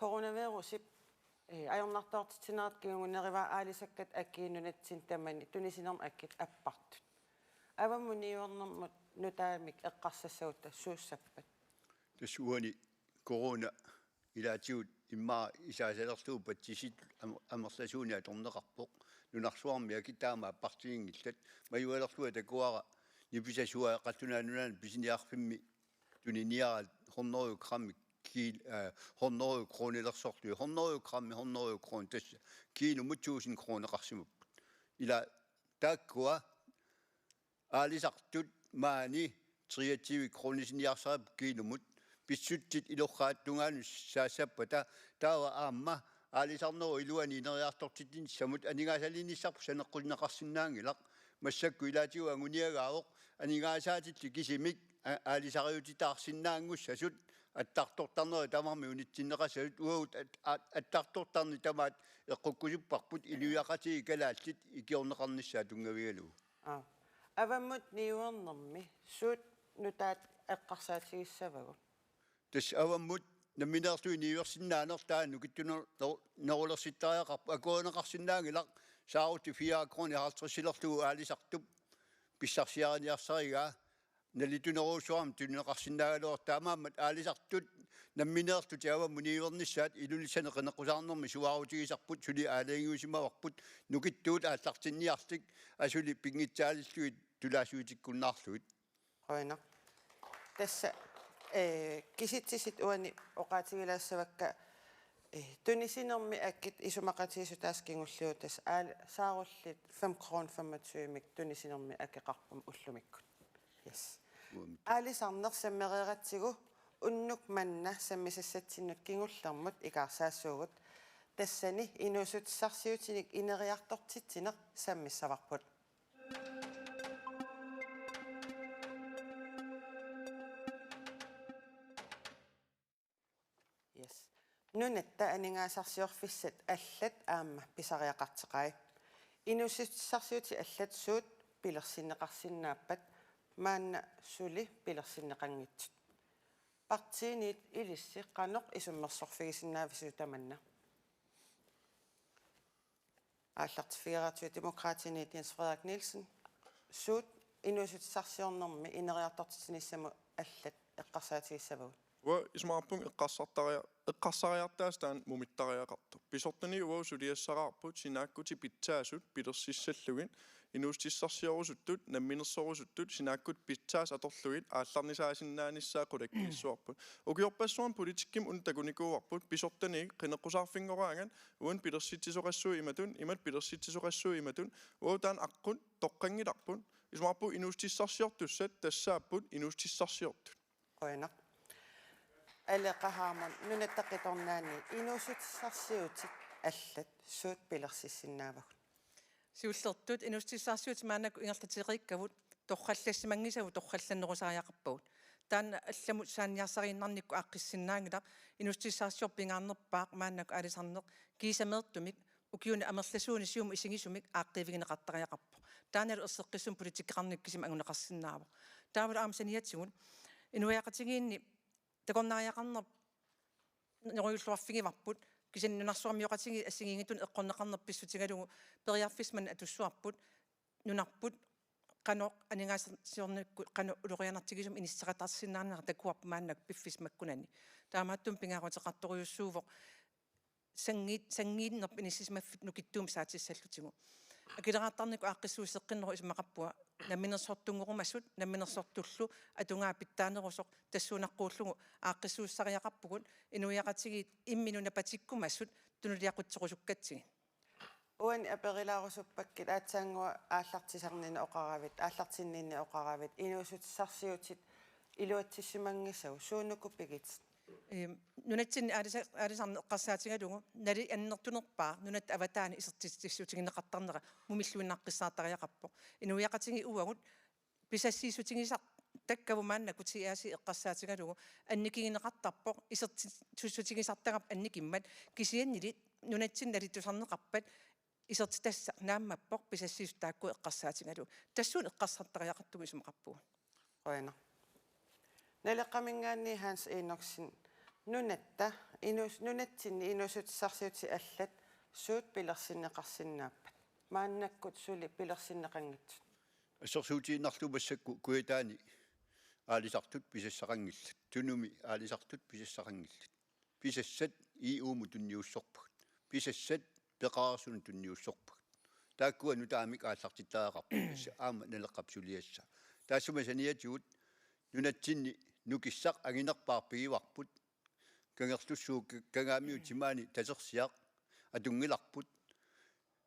coronavirusip ajornartoortitsineraatkiunguneriva aalisakkat akkiinunatsin tamani tunisinerm akkit appartut avammun niuernermut nutaamik eqqarsassagutta suussappat tassuani corona ilaatigut immaa isaasalerluu patsisit amerlasuuni atorneqarpoq nunarsuarmi akitaama appartigingillat mayualerlua takuara nipusasua qattunaanunaan pisiniarfimmi tuniniarat horneru grammik kiil horneru kronelersorlu horneru grammi horneru kron tassa kiilo 1000 kroneqarsimup ila takkua aalisartut maani 23 kronisiniarsarap kiilomut pissuttit ilorraattungaanu saasappata taawa aamma aalisarneru iluani ineriartortitin samut aningaasaliinissarpu saneqqulneqarsinnaangilaq massakku ilaatigu anguniagaavoq aningaasaatillu kisimik aalisariutitaarsinnaangussasut attartortarneri tamarmi unitsinneqassalut uut attartortarni tamaat eqqukkusupparput iluiaqatigi kalaallit ikiorneqarnissaa tungavigalugu avammut niuernermi suut nutaat eqqarsaatigissabagut tas avammut naminerlui niuersinnaanertaa nukittuner nerulersittariaqarpu akuoneqarsinnaangilaq saarutti 4 kroni hartrissilerlugu aalisartup pissarsiariniarsarigaa nalituneruussuaram tuneqarsinnaagaluortaamaammat aalisartut nammineertu tiavammu niuernissaat ilulissaneqeneqqusaarnermi suarutigisarput suli aalaangiusimavarput nukittuut aallartinniartik asuli pingitsaalilluit tulaasuutikkunnaarluit Oina. Tässä kisitsisit uani oqaatigilassavakka tunisinermi akkit isumaqatigisut askingulluutas saarullit 5 kron 25 tunisinermi akeqarpum ullumikkut yes aalisarnersammereeratsigu unnuk manna sammisassatsinnut kingullermut ikaarsaassuugut tassani inuusutissarsiutinik ineriartortitsineq sammissavarput yes nunetta aningaasarsiorfissat allat aamma pisariaqarteqai inuusutissarsiuti allat suut pilersinneqarsinnaappat maanna suli pilersinneqanngitsut partiinit ilissi qanoq isummersorfigisinnaavisuutamanna aallartifieraatui demokraatiniit Jens Frederik Nielsen suut inuusutissarsiornermi ineriartortitsinissamu allat eqqarsaatigissavugut Ua ismaarpun eqqassariartaastaan mumittariaqartu pisortani uo suliassaraarput sinaakkuti pitsaasut pilersissallugin inuustissarsiorusutut namminersorusuttut sinaakkut pitsaas atorlugit aallarnisaasinnaannissaa qulakkiissuarput ukiorpassuan politikkim untakunikuuarput pisortani qineqqusaarfingoraangan uan pilersittisoqassuu imatun imat pilersittisoqassuu imatun uotaan aqqun toqqangilarput ismaarpu inuustissarsiortussat tassaapput inuustissarsiortut Oina. Алеқахааман нунаттақиторнаани инуусутиссарсиутик аллат суут пилерсиссиннаавагут сиуллертут инуустиссарсиут маанакку ингерлатиқиккавут торхаллассимангисаву торхалланнерусариақарпагут таана алламут сааниарсарииннарникку ааққиссиннаангилақ инуустиссарсиорпингаарнерпаақ маанакку алисарнеқ кисамеэртумик укиуни амерласууни сиум исигисумик ааққивигинеқартариақарпо тааналу ерсеққиссум политиккарниккисим ангунеқарсинаава таавал аамсаниатсигут инуяақатигиинни такорнариақарнер нерюллуарфигиварпут кисиннунарсуармиоқатиги ассигингитун эққорнеқарнерписсутигалугу периарфисман атуссуарпут нунарпут qano aningaasiornikku qano ulorianartigisum inissaqatarsinnaarnera takuarpamaannak piffismakkunani taamaattum pingaarutеқарториуссууво sangiinnerp inissismaffit nukittuum saatissallutigu акилераартарнику ааққиссуусеққиннеру исмақарпуа наминерсортунгоруmassut наминерсортуллу атунгаа питтаанерусоқ тассуунаққууллугу ааққиссууссариақарпугут инуяқатигит имминуна патиккумассут тунулиақутсеқусуккатсиги уани аперилаарусуппаккит аатсаангуа ааллартисарнина оқаравит ааллартиннинни оқаравит инуусутсарсиутит илуатсиссимангисау суунукуппигит нунатсин алисарне эққарсаатигалугу нали аннертунерпаа нунат аватаани исертиссутигинеқартарнера мумиллуиннаққиссаартариақарпо инуяқатиги уагут писассиисутигисар таккавумаанна кутиааси эққарсаатигалугу анникигинеқартарпо исертиссутигисартарап анникиммат кисианнилит нунатсин налиттусарнеқарпат исертитасса нааммаппоқ писассиисутаакку эққарсаатигалу тассуун эққарсартариақартугу исмақарпугу ояна налеқамингаанни Hans Enoksen нунатта нунатсинни инусутсарсиути аллат суут пилерсиннеқарсинааппат мааннаккут сули пилерсиннеқангатсут ассерсуутииннарлумассакку куятаани аалисартут писассақангиллат тунуми аалисартут писассақангиллат писассат иуму тунниуссорпут писассат пеқарсуну тунниуссорпут тааккуа нутаамик ааллартиттаақарпу аама налеққапсулиасса таассумасаниатигут нунатсинни нукиссақ агинерпаарпигиварпут кангерлуссуу кангаамиу тимаани татерсиақ атунгиларпут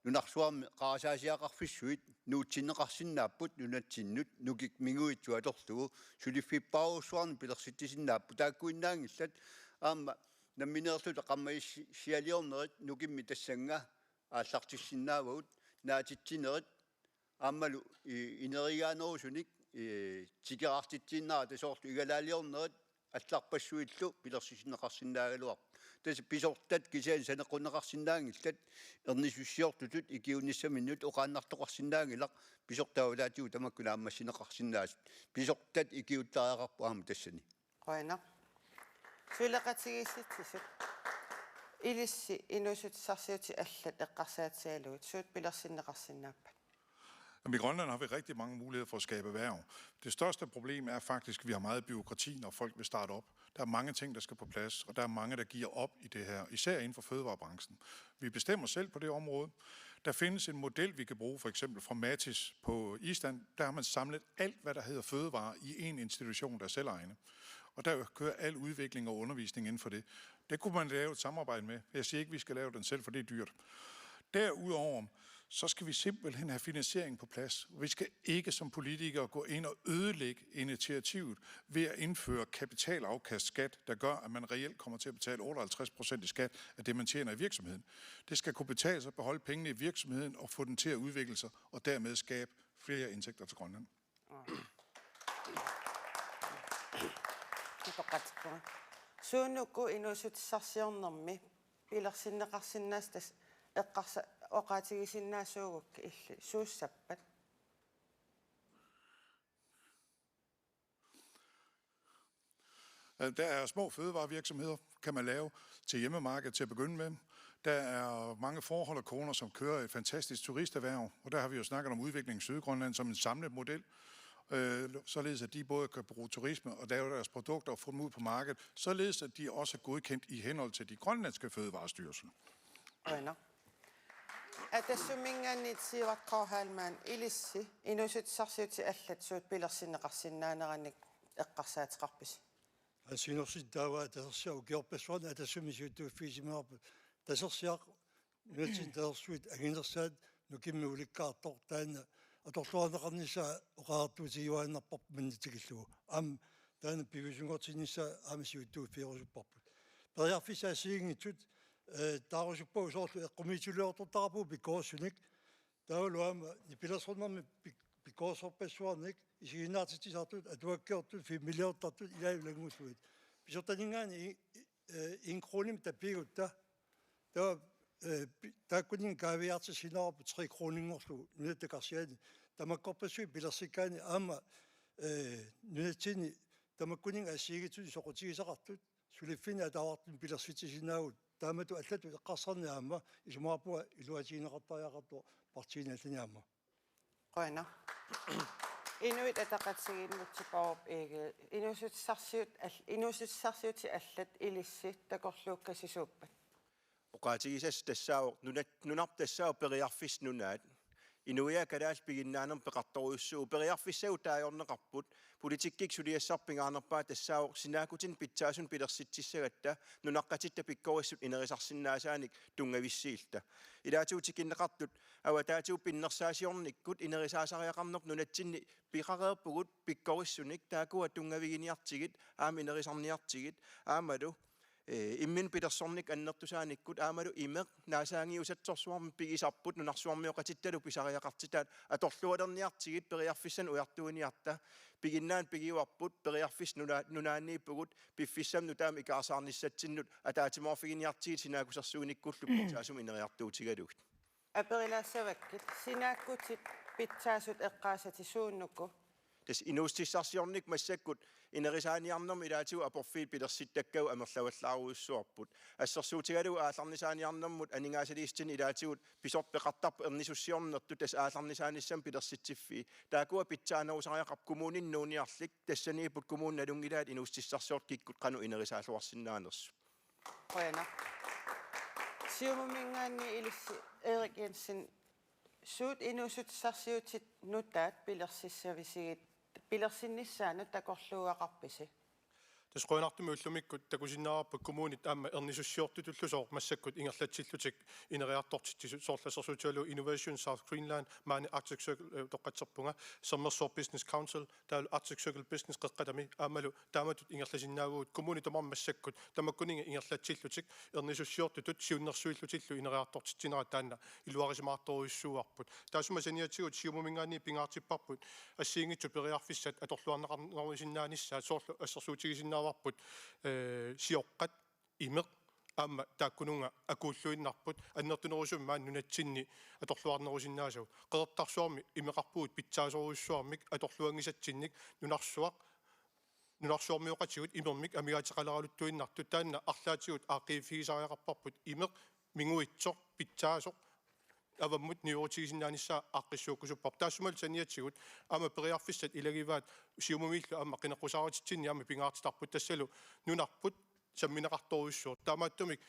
нунарсуарми qaasаасиақарфиссуит нуутсиннеқарсинааппут нунатсиннут нукик мигуитсу аторлугу сулиффиппааруссуарни пилерситтисиннааппу тааккуиннаангиллат аама намминерлута қаммаиссиалиорнерит нукимми тассанга ааллартиссиннаавагут наатитсинерит ааммалу инеригаанерусуник тикеартитсиннаа тасоорлу игалаалиорнерит алларпассуиллу пилерсисиннеқарсинаагалуар тас писортат кисаан санеқунеқарсинаангиллат ернисуссиортутут икиунниссаминнут оқааннартоқарсинаангилақ писортаавалаатигу тамаккуна аммассинеқарсинаасут писортат икиуттариақарпу аама тассани ояна суилеқатигисситсисут илисси инусутсарсиути аллат эққарсаатсиалугут суут пилерсиннеқарсинааппат I Grønland har vi rigtig mange muligheder for at skabe erhverv. Det største problem er faktisk, at vi har meget byråkrati, når folk vil starte op. Der er mange ting, der skal på plads, og der er mange, der giver op i det her, især inden for fødevarebranchen. Vi bestemmer selv på det område. Der findes en model, vi kan bruge, for eksempel fra Matis på Island. Der har man samlet alt, hvad der hedder fødevarer, i en institution, der er selvejende. Og der kører al udvikling og undervisning inden for det. Det kunne man lave et samarbejde med. Jeg siger ikke, at vi skal lave den selv, for det er dyrt. Derudover så skal vi simpelthen have finansiering på plads. Vi skal ikke som politikere gå ind og ødelægge initiativet ved at indføre kapitalafkastskat, der gør, at man reelt kommer til at betale 58% i skat af det, man tjener i virksomheden. Det skal kunne betale sig at beholde pengene i virksomheden og få den til at udvikle sig, og dermed skabe flere indtægter til Grønland. Suunuku inusutsarsiornermi pilersinneqarsinnaastas eqqarsa oqaatigisinnaasuugukki illi suussappat Der er små fødevarevirksomheder, kan man lave til hjemmemarkedet til at begynde med. Der er mange forhold og koner, som kører et fantastisk turisterhverv, og der har vi jo snakket om udvikling i Sydgrønland som en samlet model, således at de både kan bruge turisme og lave deres produkter og få dem ud på markedet, således at de også er godkendt i henhold til de grønlandske fødevarestyrelser. атассумингаанниитсиуартқорхаалмаан илисси инусутсарсиути аллат суут пилерсиннеқарсиннаанеранник эққарсаатеқарпис асинерситтаава тасерсиау киорпассуарна атассумисуутуффисимаарпу тасерсиақ нуатсин тасерсуит агинерсаат нукимми уликкаартор таана аторлуанеқарниса оқаартуутигуааннарпарпу маннитигиллугу аам таана пивисунгортинисса аамасиуттууффиорусуппарпут периарфисаасиингитсут таарусуппау соорлу эққумитулуортортарапу пиккооссуник таулуама нипилерсорнарми пиккоосорпассуарник исигинаартитисартут атуаккиортут фимилиортартут илаавилагуусуит писортанингаани инкроним таппигутта таа тааккунин каавиартисинаарпу 3 кронингорлу нунаттакарсиани тамаккорпассуи пилерсиккаани аама нунатсини тамаккунин ассигитсуи соқутигисақартут сулиффини атаавартин пилерситисинаагут таамату аллату эққарсарниаама исумаапуа илуатигинеқартариақарту партииналланиаама қойна Inuit ataqatsigiinnutipaup ikke. Inusutsarsiut allat ilissi takorluukkasisuuppat. Oqaatigisas tassaao nunarp tassaao periarfis nunaat. Inuia kadaas piginnaanam peqartoruussuu periarfissau taajorneqarput politikkik suliassarpingaarnerpaa tassaao sinaakutin pitsaasun pilersitsissagatta nunaqqatitta pikkorissut inerisarsinnaasanik tungavissiilta ilaatuutikinneqartut awataatuu pinnersaasiornikkut inerisaasariaqarnerp nunatsinni piqareerpugut pikkorissunik taakua tungaviginiartigit aam inerisarniartigit aamalu immin pidersornik annertusaanikut aamalu imeq naasaangiusatsorsuarmi pigisarput nunarsuarmioqatittalu pisariaqartitaat atorlualerniartigit periarfissan ujartuuniarta piginnaan pigiuarput periarfis nunaanniippugut piffissam nutaam ikaasaarnissatsinnut ataatimorfiginiartigit sinaakusarsuunikkullu pitsaasum ineriartuutigalugt Aperilassavakkit sinaakkutit pitsaasut eqqaasatisuunnukku des inustissarsiornik massakkut inerisaaniarnermi ilaatiu aporfiil pilersittakkau amerlavallaruussuarput assersuutigalu aallarnisaaniarnermut aningaasaliistin ilaatigut pisorpeqartarpu ernisussiornertu tas aallarnisaanissam pilersitsiffi taakua pitsaanausariaqap kumuuninnuuniarlik tassaniiput kumuunnalungilaat inustissarsiorkikkut qanu inerisaalluarsinnaanersu Qoyana. Siumumingaanni ilissi Erik Jensen suut inusutsarsiutit nutaat pilersissavisiit pilersinnissaanut takorluuaqarpisi. Tasqoinartumi ullumikkut takusinnaarappa kommunit aamma ernisussiortutullusoo massakkut ingerlatsillutik ineriartortitsisut soorlasersuutialu Innovation South Greenland maani Arctic Circle toqqatserpunga Sommersoor Business Council taalu Arctic Circle Business qeqqatami aamalu taamatut ingerlasinnaavut kommunit omarmassakkut tamakkuninga ingerlatsillutik ernisussiortutut siunnersuillutillu ineriartortitsinera taanna iluarisimaartoruissuuarput taasuma saniatigut siumumingaanni pingaartipparput assiingitsu periarfissat atorluarneqarnerisinnaanissaa soorlu assersuutigisinna warput sioqqat imeq aamma taakkununga akuulluinnarput annertunerusum maan nunatsinni atorluarnerusinnaasau qertarsuarmi imeqarpuut pitsaasoruissuarmik atorluangisatsinnik nunarsuarmioqatigut imermik amigaatiqaleraluttuinnartu taanna arlaatigut aaqiifigisariaqarparput imeq minguitsoq pitsaasoq avammut niorutigisinnaanissa aaqqissuukkusuppar taassumal saniatigut aama periarfissat ilagivaat siumumillu aama qineqqusaarititsinni aama pingaartitarput tassalu nunarput sammineqartoruissuur taamaattumik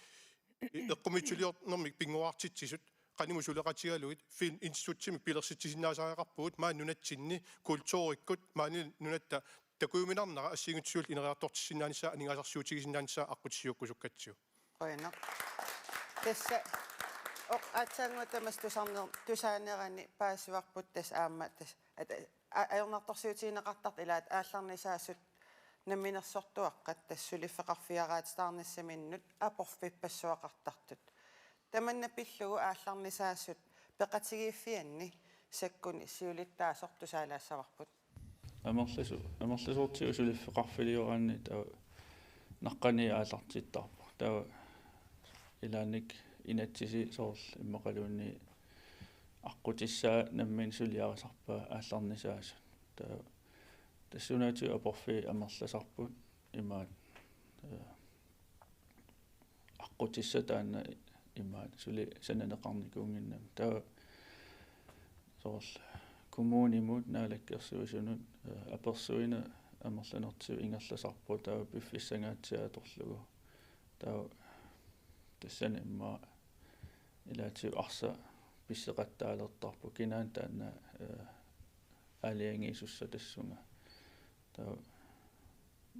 eqqumituliornermik pinguartitsisut qanimusuleqatigaluit film institutsimi pilersitsisinnaasariaqarpugut maan nunatsinni kultuurikkut maani nunatta takuuminarnara assiingutsuul ineriartortissinnaanissa aningaasarsuutigisinnaanissa aqqutissiukkusukkatsiu Qoyana. Tässä atsaanguatamas tusaanerani paasivarput tas aammattas ajornartorsiutiineqartart ilaat aallarnisaasut namminersortuaqqat tassuliffeqarfiaraat staarnissaminnut aporfippassuaqartartut tamanna pillugu aallarnisaasut peqatigiiffianni sakkuni siulittaasortusaalaassavarput амерласууртиу сулиффеқарфилиораанни таа наққани аалартиттарпу таа илааник инатсиси соорл иммақалуунни аққутиссаа наммин сулиарисарпаа аалларнисаасу таа тассунаатиу апорфи амерласарпут имаат аққутисса таана имаат сули сананеқарникуунгиннам таа соорл kommunimut naalakkersuusunut apersuina amerlanertiu ingerlasarpu taa piffissangaatiaatorlugu taa tassana imma ilaatiu arsa pisseqattaalertarpu kinaan taana aliangiisussa tassunga taa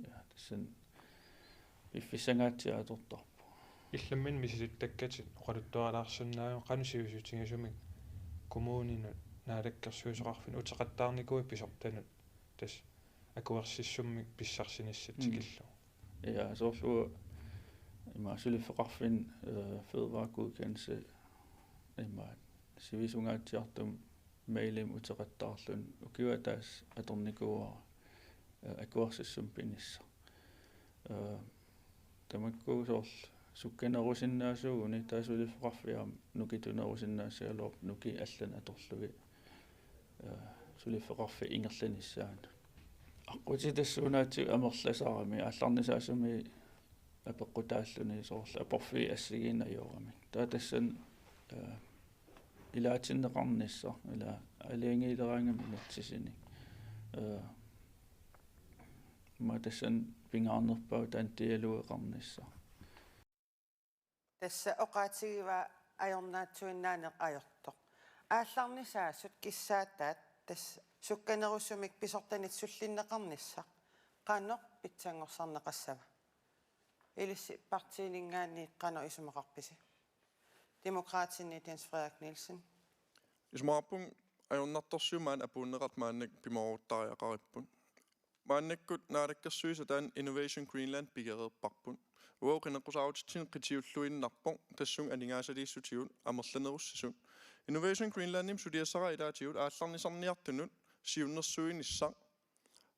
ja tassan piffissangaatiaatortarpu illammin misisuttakkatit oqaluttuaralaarsunnaaju qanusiusutingasumik kommuninut naalakkersuusoqarfin utеqattaarnikui pisortanut tas akuersissummik pissarsinissatsikillu ja soorlu ima suliffeqarfin fødevaregodkendelse ima sivisungaatiartum mailim utеqattaarlun ukiwa taas atornikuuara akuersissum pinissa tamakku soorl sukkanerusinnaasuuguni taasuliffeqarfiaam nukitunerusinnaasialoor nuki allan atorlugi suliffeqarfi ingerlanissaan аққути тассуунаати амерласаарами алларнисаасуми апеққутааллуни соорла апорфи ассигиина аёорамик таа тассан илаатиннеқарнисса ила алиангилераангами натсисини ма тассан пингаарнерпау таан диалуеқарнisса Tässä oqaatigiva ajornaatsuinnaane ajortoq. Aallarnisaassut kissaataat tass sukkanerussumik pisortanit sullinneqarnissa. Qaanoq pitsangorsarneqassava. Ilissi partiilingaanni qano isumaqarpisi. Demokraatinni Jens Frederik Nielsen. Ismaapun ajornartorsiumaan apuunneqart maannik pimaruuttariaqarippun. Maannikkut naadakkersuisataan Innovation Greenland pigereerparpun. Uoqinnequsaautitsin qitiulluinnarpon tassun aningaasaliissutiun amerlanerussisun. Innovation Greenlandim sudiassara ilaatiut aallarnisarniartunut siunnersuinissaq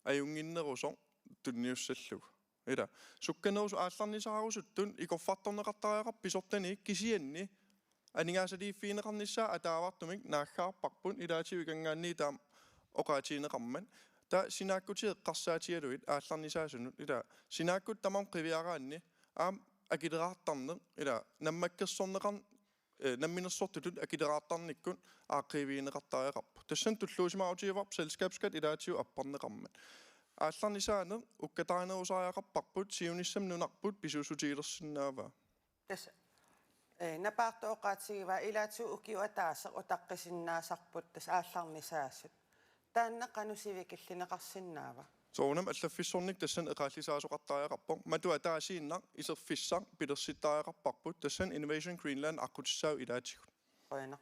ajunginnerusoq tunniussallu. Ida sukkanerus aallarnisaarusuttun ikorfartorneqartariaqar pisortani kisianni aningaasaliiffiineqarnissaa ataavartumik naaggaarparpun ilaatiu ikangaanni taam oqaatiineqarman ta sinaakkutiq qarsaatialuit aallarnisaasunut ila sinaakkut tamam qiviaraanni aam akileraartarneq ila nammakkersorneqarn namminersortutut akileraartarnikkun aaqiviineqartariaqarpu tassan tulluusimautiivarp selskabskat ilaatiu apparneqarman aallarnisaaneq ukkatarinerusaariaqarparput siunissam nunarput pisuusutiilersinnaava Tässä napaartu oqaatigiva ilaatiu ukiuataaseq utaqqisinnaassarput tass aallarnisaassut. Taanna qanusivikillineqarsinnaava. Soonam allafissornik tassan eqaallisaasoqartariaqarpoq matu ataasiinnaq iserfissaq pilersittariaqarparput tassan Innovation Greenland aqutissau ilaatigut. Qoina.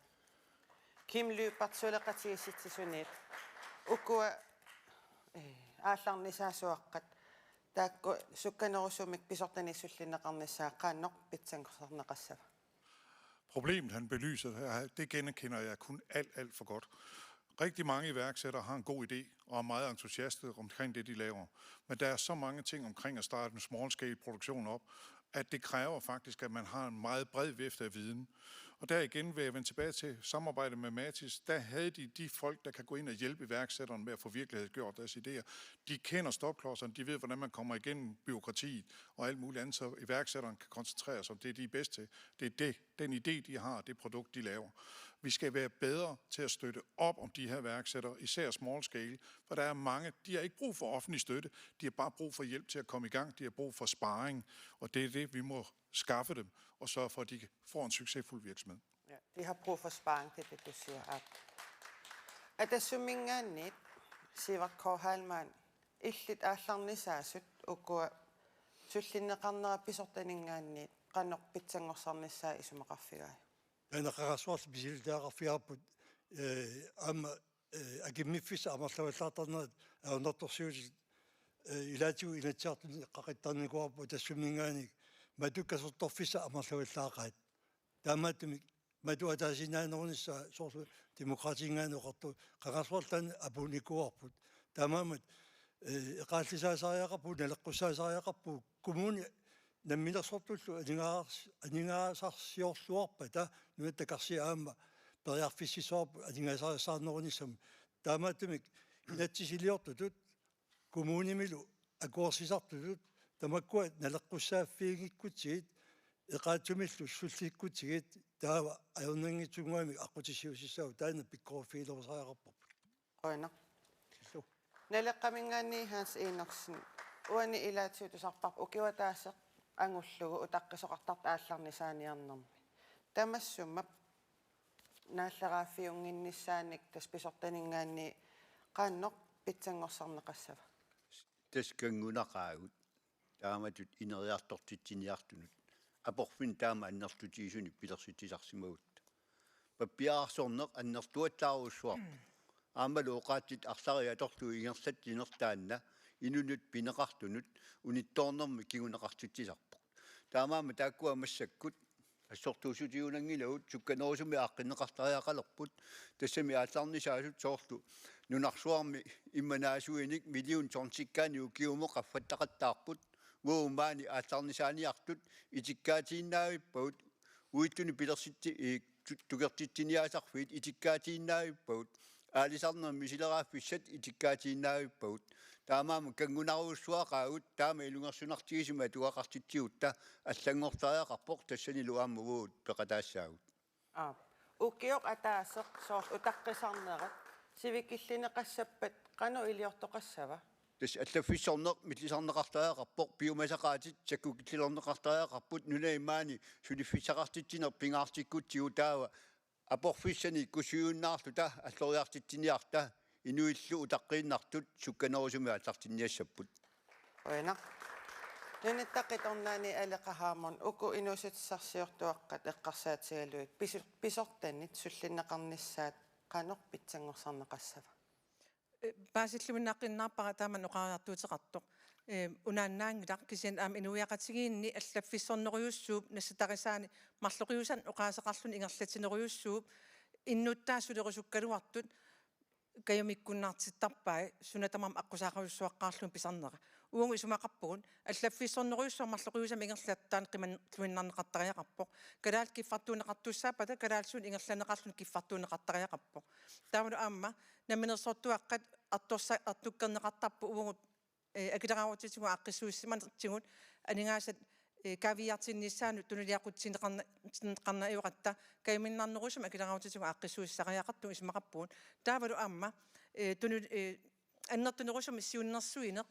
Kim Lypartsuleqatigisitsisuunit ukua aallarnisaasuaqqat taakku sukkanerussumik pisortanissullinneqarnissaa qaannoq pitsangorsarneqassava. Problemet, han belyser her, det genkender jeg kun alt for godt. Rigtig mange iværksættere har en god idé og er meget entusiaste omkring det, de laver. Men der er så mange ting omkring at starte en small-scale produktion op, at det kræver faktisk, at man har en meget bred vifte af viden. Og der igen vil jeg vende tilbage til samarbejdet med Mathis. Der havde de folk, der kan gå ind og hjælpe iværksætterne med at få virkelighedsgjort deres idéer. De kender stopklodserne, de ved, hvordan man kommer igennem byråkratiet og alt muligt andet, så iværksætterne kan koncentrere sig om det, de er bedst til. Det er den idé, de har, det produkt, de laver. Vi skal være bedre til at støtte op om de her værksættere, især small scale, for der er mange, de har ikke brug for offentlig støtte, de har bare brug for hjælp til at komme i gang, de har brug for sparring, og det er det, vi må skaffe dem og sørge for, at de får en succesfuld virksomhed. Ja, de har brug for sparring, det er det, du siger. At der summingaanit, Sivert K. Halman, illit aallarnisaassut ukua sullinneqarnera pisortaningaanit qannoq pitsangorsarnissaa isumaqarfigai. Anaqarasuarl pisiltaaqarfiarput amma akimmiffissa amarlavallartarnerat aunartorsiusit ilaatiu inatsiartuni qaqittarnikuarpu tassummingaanik matukkasertorfissa amarlawallaaqaat taamaatumik matu ataasinaanernissa soorlu demokraatiingaanoqartu qaqarsuarlan apunikuarput taamaamat eqaallisaasariaqarpu naleqqussaasariaqarpu kommuni наммилерсортуллу анингаасарсиорлуарпа та нуаттакарсиаама периарфиссисоорпу анингаасариссаарнерунissam таамаатумик инатсисилиортутут коммунимилу акуорсисартутут тамаккуа налеққуссааффиигиккутигит эқаатсумиллу сулликкутигит таава аернангитсунгуами аққутиссиусиссау таана пиккороффиилерусариақарпу Qoina. Naleqqamingaanni Hans Enoksen uani ilaatiutusarpar ukiwataaseq angullugu utaqqisoqartart aallarnisaaniarnermi. Tamassumma naallaraaffiunginnissaanik taspisortaningaanni qaannoq pitsangorsarneqassava. Taskangunaqaagut taamatut ineriartortitsiniartunut aporfin taama annerlutiisuni pilersittisarsimagut pappiaarsorneq annertuattaaruussuar aamalu oqaattit arsari atorlu ingersattinertaanna inunut pineqartunut unittoornermi kiguneqartutsisarpoq taamaama taakkua massakkut assortuusutiunangilagut sukkanerusumi aaqqinneqartariaqalerput tassami aallarnisaasut soorlu nunarsuarmi immanaasuinik million tonsikkaani ukiumo qaffattaqattaarput wuumaani aallarnisaaniartut itikkaatiinnaavippaut uittuni pilersitti tukertitsiniaasarfiit itikkaatiinnaavippaut aalisarnermi sileraaffiссat itikkaatiinnaavippaut taamaama kangunaruussuaqaagut taama ilungersunartigisima tuaqartitsiutta allangortariaqarpoq tassanilu aammuguut peqataassaagut Ukiuq ataaseq soor utaqqisarnerat сивикиллинеқассаппат қану илиортоқассава тас аллаффиссорнеқ миллисарнеқартаақарпоқ биумасақаатит саккукиллилорнеқартаақарпут нунаимаани сулиффисақартитсинер пингаартиккут тиутаава апорфиссани кусиууннаарлу та аллориартитсиниарта инуиллу утаққииннартут сукканерусуми аллартинниассаппут оина нунеттақиторнаани алеқахаамон уку инуситсарсиортуаққат эққарсаатигалуит писортаннит суллиннеқарниссаат қанор питсангорсарнеқассава паасиллуминнааққиннаарпара тааман оқараартуутеқартоқ унааннаангилақ кисиан аама инуиақатигиинни аллаффиссорнеруйуссууп нассатарисаани марлоқиусан оқаасеқарлун ингерлатинеруйуссууп иннуттаасулерусуккалуартут кайомиккуннаартиттарпаа сунатамам аққусаақавиуссуаққаарлун писарнера уонгу исумақарпугун аллаффиссорнеруйуссуа марлоқиусам ингерлаттаан қиман луиннарнеқартариақарпоқ калаал киффартуунеқартуссаапата калаалсуун ингерланеқарлун киффартуунеқартариақарпоқ тааману аама наминерсортуаққат артуккернеқартарпу уонгу акилерааватитигу аққиссууссиманертигут анингаасат кавиартинниссаану тунулиақутсинеқарнаиуқатта кайминнарнерусум акилерааватитигу аққиссууссариақарту исмақарпуун таавалу аама туну аннертунерусум иссиуннэрсуинеқ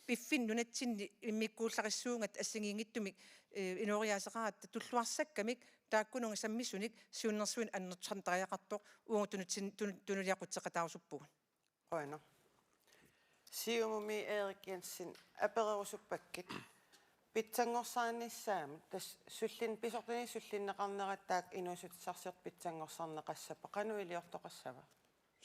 пиффин нунатсинни иммиккууллариссуунгат ассигиингиттумик инориаасеқаратта туллуарсаккамик тааккунунга саммисуник сиуннэрсуин аннертартариақартоқ уонгу тунулиақутсеқатаарусуппугун оина сиумуми Эрик Jensen аперерусуппаккит питсангорсааниссаамут тас суллин писортани суллиннеқарнераттаак инусутсарсиорт питсангорсарнеқассапа қануилиортоқассава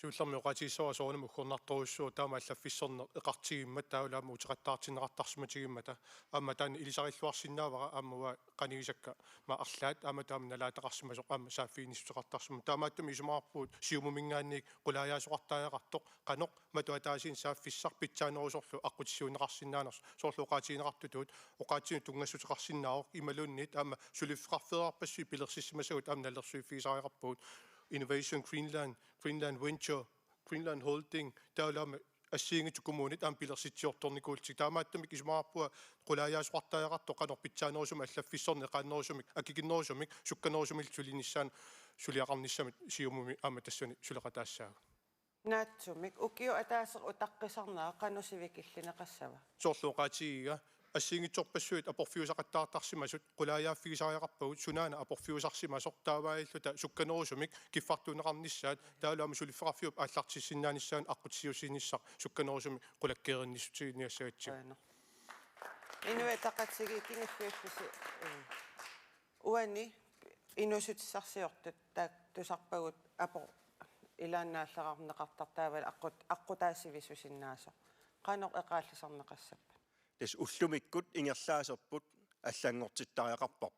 сууллерми оқатиссуа соонум уггорнартуруссуу таама аллаффиссорне эқартигиммат таулаама утеқаттаартинеқартарсиматигиммата аама таани илисариллуарсинаавара аамуа қанигисакка ма арлаат аама таама налаатеқарсимасоқ аама сааффиинissutеқартарсима таамааттуми исумаарпуут сиумумингаанник қулаяасоқартааяқартоқ қаноқ матуатаасин сааффиссар питсаанерусорлу аққутиссуунеқарсинаанерс соорлу оқаатигинеқартутуут оқаатигин тунгассутеқарсинааоқ ималууннит аама сулиффеқарфеэрпассуи пилерсиссимасагут аама налерсуиффигисариақарпуут Innovation Greenland, Greenland Venture, Greenland Holding, taulama ассиингиту коммунит аам пилерситсиорторникуултик таамааттамик исмаарпуа qulajaasuqartaajararto qanorpitsaanerusumi аллаффиссорни qaannerusumik акикиннерусумик сукканерусумил сулиниссаан сулиақарниссамит сиумуми аама тассуни сулеқатаассаага наатсумик укиу атаасер утаққисарнаа qanusivik иллинеқассава соорлуоқаатигига ассиингитсорпассуит апорфиусақаттаартарсимасут qulajaaффигисариақарпагут сунаана апорфиусарсимасор тааваиллута сукканерусумик киффартунеқарниссаат таалаама сулиффеқарфиуп ааллартиссиннааниссаан аққутсиусиниссақ сукканерусуми qulakkееринниссутигиниассагатсиг инуэтақатсиги кингффиуссиси уани инусутиссарсиортут таак тусарпагут апо илааннааллеқарнеқартартаавал аққутаассивисусиннаасо qanoq eqaаллисарнеқассаппа тас уллумиккут ингерлаасерпут аллангортиттариақарпарпут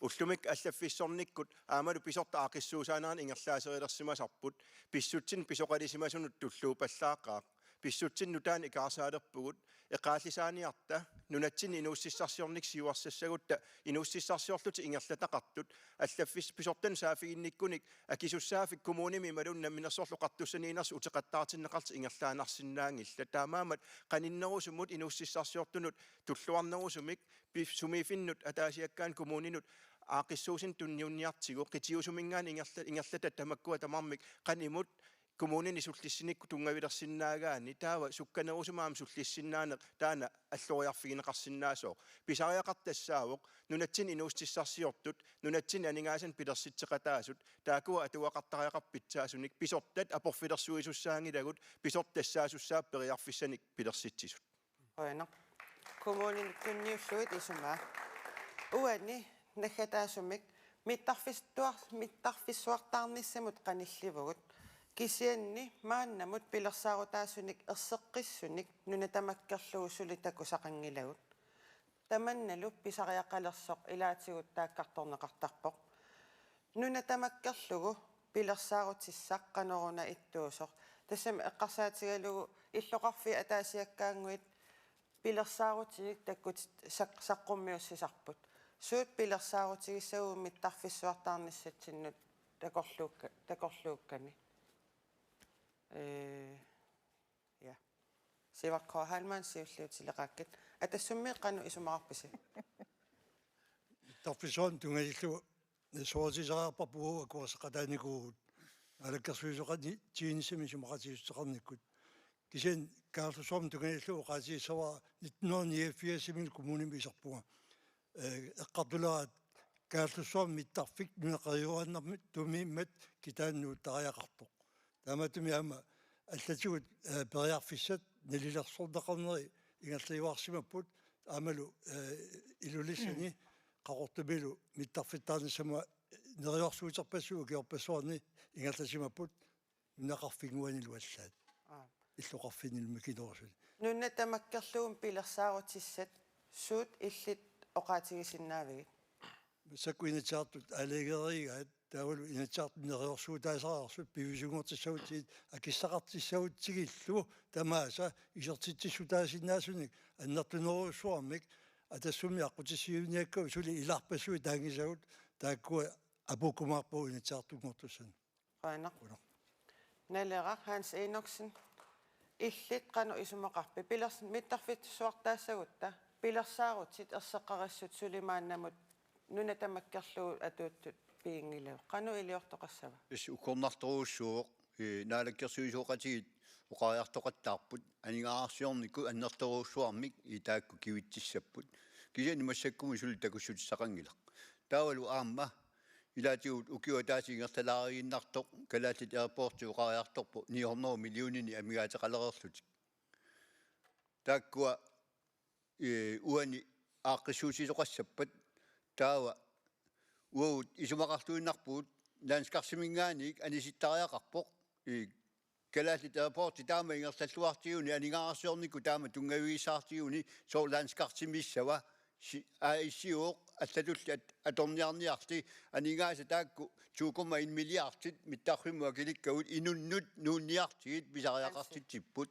уллумик аллаффиссорниккут аамалу писорта аақиссуусаанаан ингерлаасериерсимасарпут писсутсин писоқалисимасунут туллуупаллаақаа писсутсин нутаан икаарсаалерпугут эқааллисааниарта нунатсин инууссиссарсиорник сиуарсассагутта инууссиссарсиорлути ингерлатақартут аллаффис писортан саафигинниккуник акисуссаафик коммуними малунна минерсоорлоқартуссаниинерс утеқаттаартиннеқарти ингерлаанарсинаангилла таамаамат қаниннерусумут инууссиссарсиортунут туллуарнерусумик сумифиннут атаасиаккаан коммунинут аақиссуусин тунниунниартигу қитиусумингаан ингерлата тамаккуа тамармик қанимут коммунини суллиссиникку тунгавилерсинаагаани таава сукканерусумаам суллиссиннаане таана аллориарфигинеқарсинаасоо писариақартассаавоқ нунатсин инуустиссарсиортут нунатсин анигаасан пилерситсеқатаасут таакуа атуақартариақарпитсаасуник писортат апорфилерсуисуссаангилагут писортассаасуссаа периарфиссаник пилерситсисут оена коммунин кунниуллуит исумаа уани нахатаасумик миттарфиссуартаарниссамут qanilливугут кисианни мааннамут пилерсаарутаасуник ерсеққиссуник нунатамаккерлуусули такусақангилагут таманналу писариақалерсоқ илаатигут тааккарторнеқартарпоқ нунатамаккерлугу пилерсаарутиссақ қанеруна иттуусоқ тассами эққарсаатигалугу иллоқарфи атаасиаккаангуит пилерсаарутиник таккут саққуммиуссисарпут суут пилерсаарутигиссагуу миттарфиссуартаарниссатсиннут такорлууккани ja сивакко халман сиуллиутилеқааккит атассуммеэққану исумаарписи тарфисон тунгалиллу соорсисариарпарпугу акуарсеқатааникуугут алаккерсуисоқани тиинисами сумақатиуссеқарниккут кисен Карлсуорм туганиллу оқаатиссава 1989 коммуними исерпуга эққартулерат Карлсуорм миттарфик нунеқариуаннармит тумииммат китааннуут тариақартоқ тааматуми ама аллатигут периарфиссат налилерсордақарнери ингерлиуарсимаппут аамалу илулиссани қақортумилу миттарфиттаарниссама нериорсуитерпассуу киорпассуарни ингерласимаппут нунеқарфигуанилуаллаат иллоқарфинилми кинорсут нунна тамаккерлуум пилерсаарутиссат суут иллит оқаатигисиннаавигит сакуинатаартут алегеригаат таавалу инатаарт нериорсуутаасаарсут пивисугуутиссаутиит акиссақартиссаутсигиллу тамааса исертитсиссутаасиннаасуник аннертунеруссуармик атассуми аққутиссиуниаккау сули иларпассуи таангисагут тааккуа апукумаарпу инатаартугуортуссан qana nalera Hans Enoksen illit qanu isumaqarpi pilers mittarfitsuartaassagutta pilersaarutit erseqqarassut sulimaannamut nunatamakkerluu atuuttut piingilu qanu iliortoqassava is ukornartoruussuuq naalakkersuisuuqatiit uqariartoqattaarput anigaarsiorniku annertoruussuarmik itaakku kivitsissapput kisani massakkumi suli takussutissaqangilaq taavalu aamma ilaatigut ukiuataasiingertalaariinnartoq kalaallit airporti uqariartorpu 900 millionini amigaataqalererlutik taakkua uani aaqqissuusisoqassappat taava uut isumaqartuinnarpuut landskarsimingaanik anisittariaqarpoq kalaallit airporti taama ingertalluartiuni anigaarsiorniku taama tungaviisaartiuni so landskartimissava aisiuq аллатуллат аторниарниарти анигааса таакку 2,1 миллиардит миттарфимуа киликкагут инуннут нуунниартигит писариақартитсиппут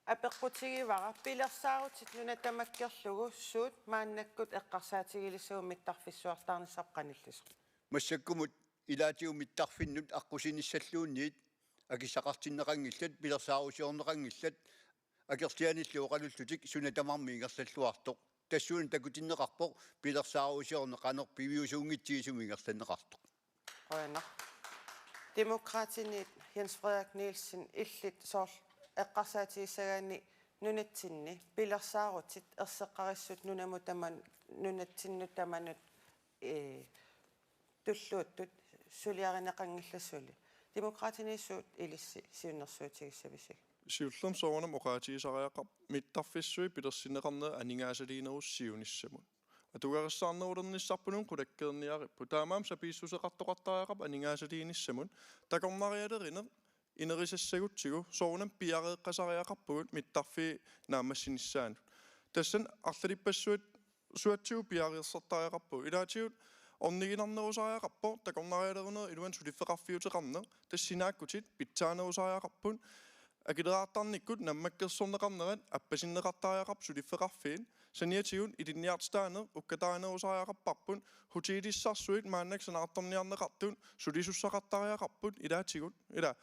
апеққутигивара пилерсаарутит нунатамаккерлугу суут мааннаккут эққарсаатигилиссуу миттарфиссуартаарнissaqқаниллису массаккумут илаатиу миттарфиннут аққусиниссаллуунниит акиссақартиннеқангиллат пилерсаарусиорнеқангиллат акертианиллу оқалуллутик сунатамарми ингерллуартоқ тассуун такутиннеқарпоқ пилерсаарусиорне қанер пивиусуунгитсигисумингерланнеқартоқ ояна демократинит Jens Frederik Nielsen illit soor эққарсаатигиссагаани нунатсинни пилерсаарутит ерсеққариссут нунамутаман нунатсиннутаманут туллууттут сулиаринеқангиллассули демократинисуут илисси сиуннэрсуутигиссависиг Siullum soonam oqaatigisariaqar mittarfissui pilersineqarne aningaasaliinerussiunissamut atugarissaarneulernissarpunun qulakkeerniarippu taamaam sapiissuseqartoqartariaqap aningaasaliinissamut takornarialeriner inerisassagutsigu soonam piareeqqasariaqarpugut mittarfi naamassinissaanut tassan arlalipassuut suatsigu piareersertariaqarpu ilaatigut orniginarnerusariaqarpo takornarialeriner iluan suliffeqarfiuteqarne tassinaakkutit pitsaanerusariaqarpun акилераартарниккут наммаккерсорнеқарнерат аппасиннеқартариақарп сулиффеқарфиин саниатигун илинниартстаанер уккатааринерусариақарпарпун хутилиссарсуит мааннак санаартарниарнеқартун сулисуссақартариақарпут илаатигут ила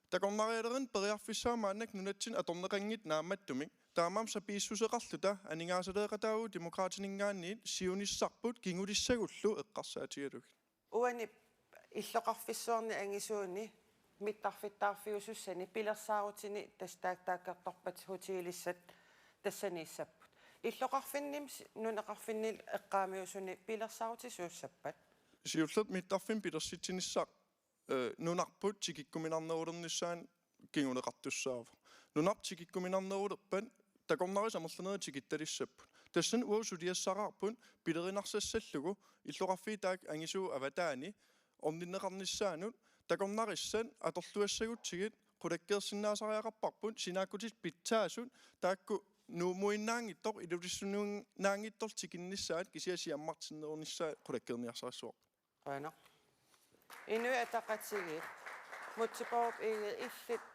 такорнариалерин периарфиссаа мааннак нунатсин аторнеқангит наамматтумик таамаам сапииссусеқарлута анигаасалеэқатаагу демократинингаанниит сиуниссарпут кингулиссагуллу эққарсаатигалуг уани иллоқарфиссуарни ангисууни миттарфиттаарфиусуссани пилерсаарутини тастаактааккерторпат хутиилиссат тассанииссаппут иллоқарфинним нунеқарфиннил эққаамиусуни пилерсаарутисууссаппат сиуллат миттарфин пилерситсиниссаа нунарпут тикиккуминарнерулернissaан кингунеқартуссаава нунарп тикиккуминарнерулерпан такорнари самерланери тикитталиссаппут тассан уусулиассараарпун пилеринарсассаллугу иллоқарфии таак ангисуу аватаани орниннеқарнissaанут такорнаrissan аторлуассагутсигит qulakkeersinnaasariaqarparput sinaakkutis pitsaasut taakku nuumuinnaangittор ilulissuniunnaangittор tikinnissaat kisiasiammartinnerunnissaa qulakkeerniarsarissuaq qana inu ataqatsigit mutsiqorp illit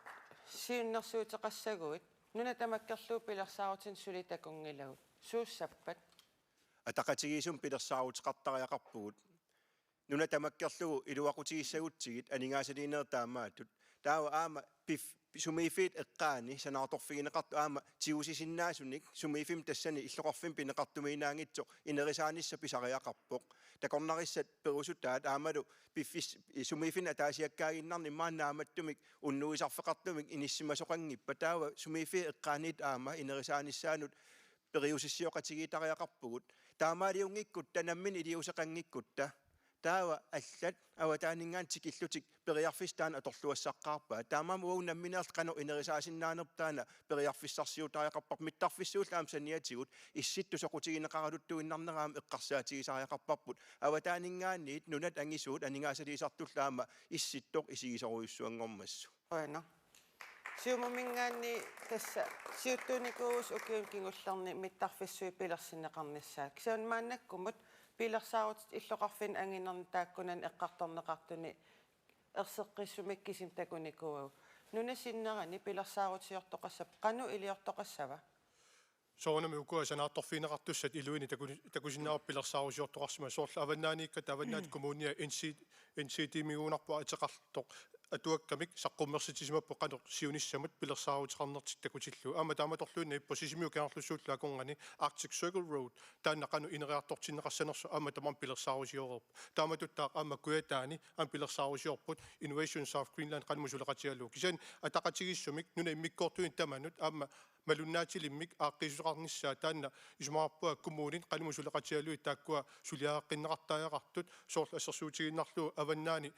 siunnersuuteqassaguit nunatamakkerluu pilersaarutin sulitakungilagut suussappat атақатигиисум пилерсаарутеқартариақарпугут нунатамаккерлугу илуақутигиссагутсигит анигаасалиинер таамаатут таава аама пиф sumifit eqqaani sanaatorfigineqartu aama tiusisinnaasunnik sumifim tassani illoqarfim pineqartumiinaangitsoq inerisaanissa pisariaqarpoq takornarissat perusutaat aamalu piffis sumifin ataasiakkaaginnarni maannaamattumik unnuisarfeqartumik inissimasoqangippa taawa sumifi eqqaanit aama inerisaannissaanut periusissiоqatigiitariaqarpugut taamaaliungikkut tanammin iliuseqangikkutta taawa allat awataaningaan tikillutik periarfistaan atorluassaqqaarpaa taamaam uunammineerl qanu inerisaasinnaanertaana periarfissarsiutariaqarpar mittarfissuullaam saniatigut issittu soqutigineqaraluttuinnarneraam eqqarsaatigisariaqarparput awataaningaanniit nunat angisuut aningaasaliisartullaama issittoq isigisoruissuangormassu Bueno. Siumamingaanni tässä siuttuunikuus ukiun kingullarni mittarfissui pilersinneqarnissaak. Se on maannakkumut pilersaarut illoqarfin anginerni taakkunan eqqartorneqartuni erseqqissumikkisim takunikuugu. Nunasinnerani pilersaarutiortoqassap qanu iliortoqassava. soonami ukua sanaatorfiineqartussat iluini takusinnaappilersaarusiortoqarsima soorla avannaaniikka tavannaat kommunia NCT-miguunarpua iteqartoq atuakkamik saqqummersitissimappu qanoq siunissamut pilersaaruutiqarnertit takutillu ama taamatorluunni ipposisimiu kaarlussuullaakongani Arctic Circle Road taanna qanu ineriartortinneqarsanersu ama tamam pilersaarusiorerp taamatuttaa ama kuetaani am pilersaarusiorput Innovation South Greenland qanmusuleqatiallu kisan ataqatigissumik nuna immikkoortuin tamanut ama malunnaatilimmik aaqqisuqarnissaa taanna ismaarpua kommunin qanmusuleqatiallu taakkua suliaaqinneqartaajaqartut soorla assersuutiginnarlu avannaani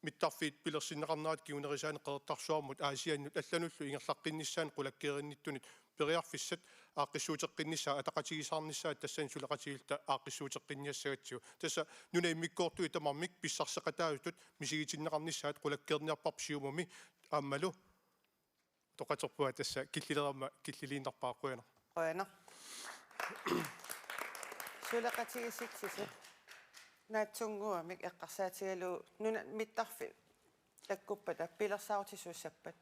mittarfiit pilersinneqarnaat kiunerisaani qeertarsuarmut aasiannut allanullu ingerlaqqinnissaani qulakkerinittunit periarfissat aaqqissuuteqqinnissaa ataqatigisaarnissaa tassan suleqatigilta aaqqissuuteqqinniassagatsiu tassa nuna immikkoortui tamarmik pissarseqataajutut misigitinneqarnissaat qulakkeerniarparpsiumumi aammalu toqaterpua tassa killilerama killiliinarpaaqquina Bueno. Suleqatigisitsisut naatsunguamik eqqarsaatigalu nuna mittarfi takkuppata pilersaarutisuussappat.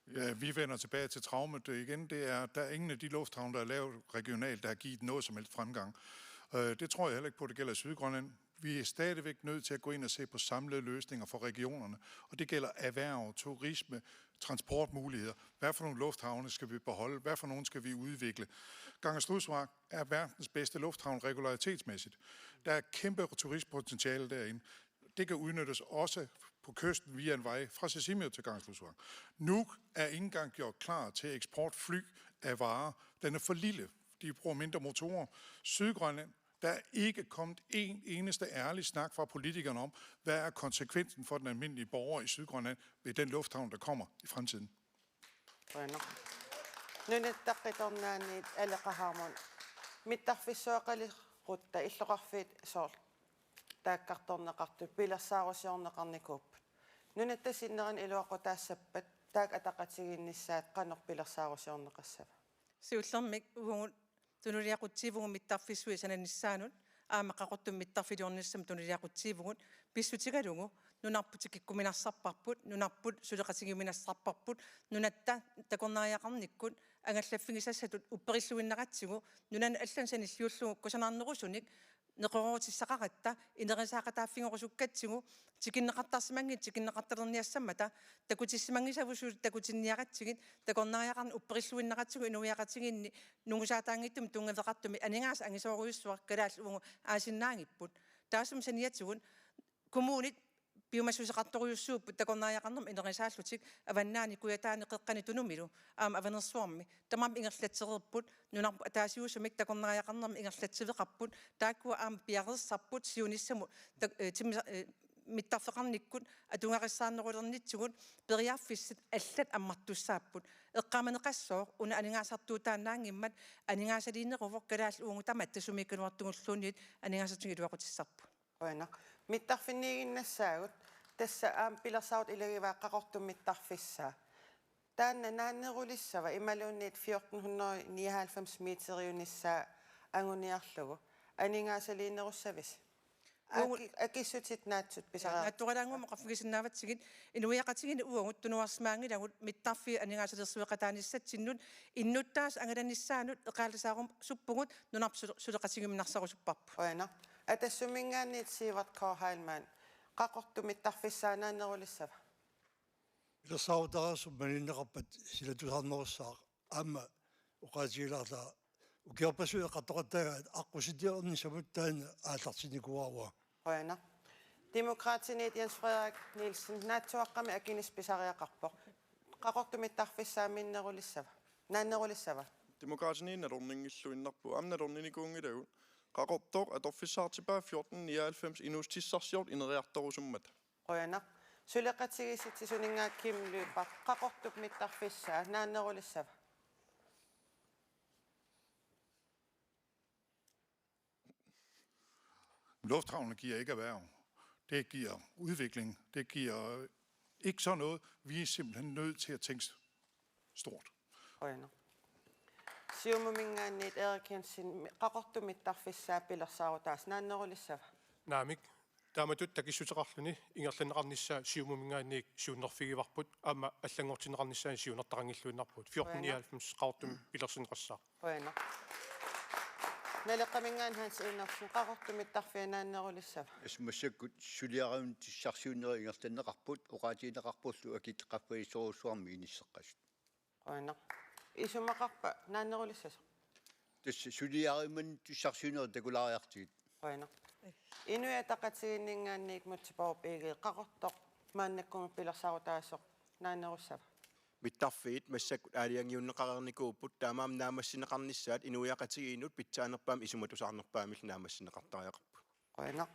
Ja, vi vender tilbage til traumet igen. Der er ingen af de lufthavne, der er lavet regionalt, der har givet noget som helst fremgang. Det tror jeg heller ikke på, det gælder Sydgrønland. Vi er stadigvæk nødt til at gå ind og se på samlede løsninger for regionerne. Og det gælder erhverv, turisme, transportmuligheder. Hvad for nogle lufthavne skal vi beholde? Hvad for nogle skal vi udvikle? Gangersludsvang er verdens bedste lufthavn regularitetsmæssigt. Der er kæmpe turistpotentiale derinde. Det kan udnyttes også på kysten via en vej fra Sisimiut til Gangersludsvang. Nuuk er ikke engang gjort klar til eksportfly af varer. Den er for lille. De bruger mindre motorer. Sydgrønland, der er ikke kommet en eneste ærlig snak fra politikerne om, hvad er konsekvensen for den almindelige borger i Sydgrønland ved den lufthavn, der kommer i fremtiden. Bueno. Nunat taqqitornaani aleqaharmun mittarfissuaqalirrutta illoqarfiit soor taakkartorneqartu pilersaarusiorneqarnikuup. Nunat tasinneran iluaqutaassappat taak ataqatiginnissaat qanoq pilersaarusiorneqassava. Siullermik uungut tunuriaqutiivugu mittarfissui sananissaanut aamaqaqortum mittarfiliornissam tunuriaqutiivugut pissutigalugu nunarputik ikkuminassarparput nunarput suleqatigiminassarparput nunatta takornariaqarnikkut angallaffinisassatut upperilluinnaqatsigu nunan allan sanilliullugu kusanarnerusunik neqorutissaqaqatta inerisaaqataaffingerusukkatsigu tikinneqartarsimangit tikinneqartalerniassammata takutissimangisavusuut takutinniaqatsigit takornariaqarni upperilluinnaqatsigu inuiaqatiginni nungusaataangittum tungeveqartumi aningaas angisooruyussuaq kalaalluungu aasinnaangipput taasum saniatigun kommunit biomasuseqartoriussuupput takornariaqarnerm inerisaallutik avannaani kuyataani qeqqani tunumilu aama avanersuarmi tamam ingerlatsererput nunar taasiusumik takornariaqarnerm ingerlatsiveqarput taakkua aama piarersarput siunissamu mittarfeqarnikkut atungarissaarnerulernitsugut periarfissit allat ammartussaapput eqqamaneqassooq una aningaasartuutaannaangimmat aningaasaliinneruvoq kalaalluungu tamat tasumikkanuartungulluunniit aningaasatigiluaqutissarput. Bueno. Mittarfinniginnasaagut tässä pilersaarut ilerivaaqaqortum mittarfissaa. Taanna naannerulissava imaluunniit 1499 meteriunissaa anguniarlugu aningaasaliinnerussavis. Akissutit naatsut pisara. Naattuqalaanguuma qaffigisinnaavatsigit inuiaqatigini uangut tunuarsmaangilagut mittarfi aningaasalerssueqataanissatsinnud innuttaas angalannissaanut eqaalisaarum suppugut nunarp suleqatigiminnarsarusupparpu. Bueno. Atassumingaanniit siivat K. Heilmann qaqortu mittarfissaanaannerulissava. Pilsautarassu maninneqarpat silatusarnerussaaq aamma uqaatigilaarlaa ukiorpasuu eqqartoqattaaga аққуситиорни самуттаана ааллартиникуарва. Højner. Demokratinet Jens Frederik Nielsen, naatsuaqqami akinis pisariaqarpoq. Qaqortumittarfissaaminnerulissava. Naannerulissava. Demokratinen erorningilluinnarpu amnalorninikuungilagut qaqortoq atorfissaartipaa 1499 inustissarsiort ineriartorusummat. Højner. Suleqatigisitsisuningaakkiimluipaq qaqortumittarfissaa naannerulissava. Lufthavne giver ikke erhverv. Det giver udvikling. Det giver ikke sådan noget. Vi er simpelthen nødt til at tænke stort. Højner. Siumumingaanniit Erikensin qaqortumittarfissaa pilersaarutaas naannerulissava. Naamik taamatut takissuteqarluni ingerlaneqarnissaa siumumingaanniik siunnerfigivarput aama allangortineqarnissaan siunertarangilluinnarput 1499 qaqortum pilersineqassaa. Højner. Naleqamingaan hans innersin qaqortumittarfianaannerulissava. Asmassakut suliaravun tissarsiunneri ingertanneqarput uqaatigineqarpullu akit qaffaisorusuarmi inisseqqasut. Højner. Isumaqarpa naannerulissasa. Tass suliarimman tissarsiunneri takulaariartigit. Højner. Inuataqatiginningaanniik mutsiparupiigii qaqortoq maannakkumu pilersaarutaasoq naannerussava. Mittarfiit massakut aaliangiunneqarernikuuput taamaam naamassinneqarnissaat inuiaqatigiinut pitsaanerpaam isumatusaarnerpaamil naamassinneqartariaqarpu. Højner.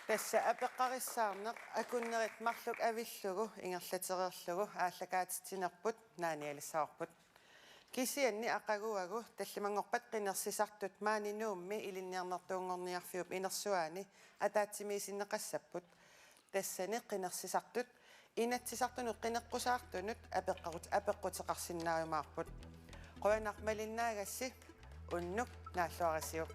Tassa apeqqarissaarneq akunnerit marluk avillugu ingerlaterierlugu aallakaatitinerput naanialissaarput. Kisianni aqaguagu tallimangorpat qinersisartut maaninuummi ilinniarnertuungorniarfiup inersuaani ataatsimiisinneqassaput. Tassani qinersisartut inatsisartunut qineqqusaartunut apeqqutiqarsinnaarumaarput. Qoyanaq malinnaagassi unnuk naalluarisiuq.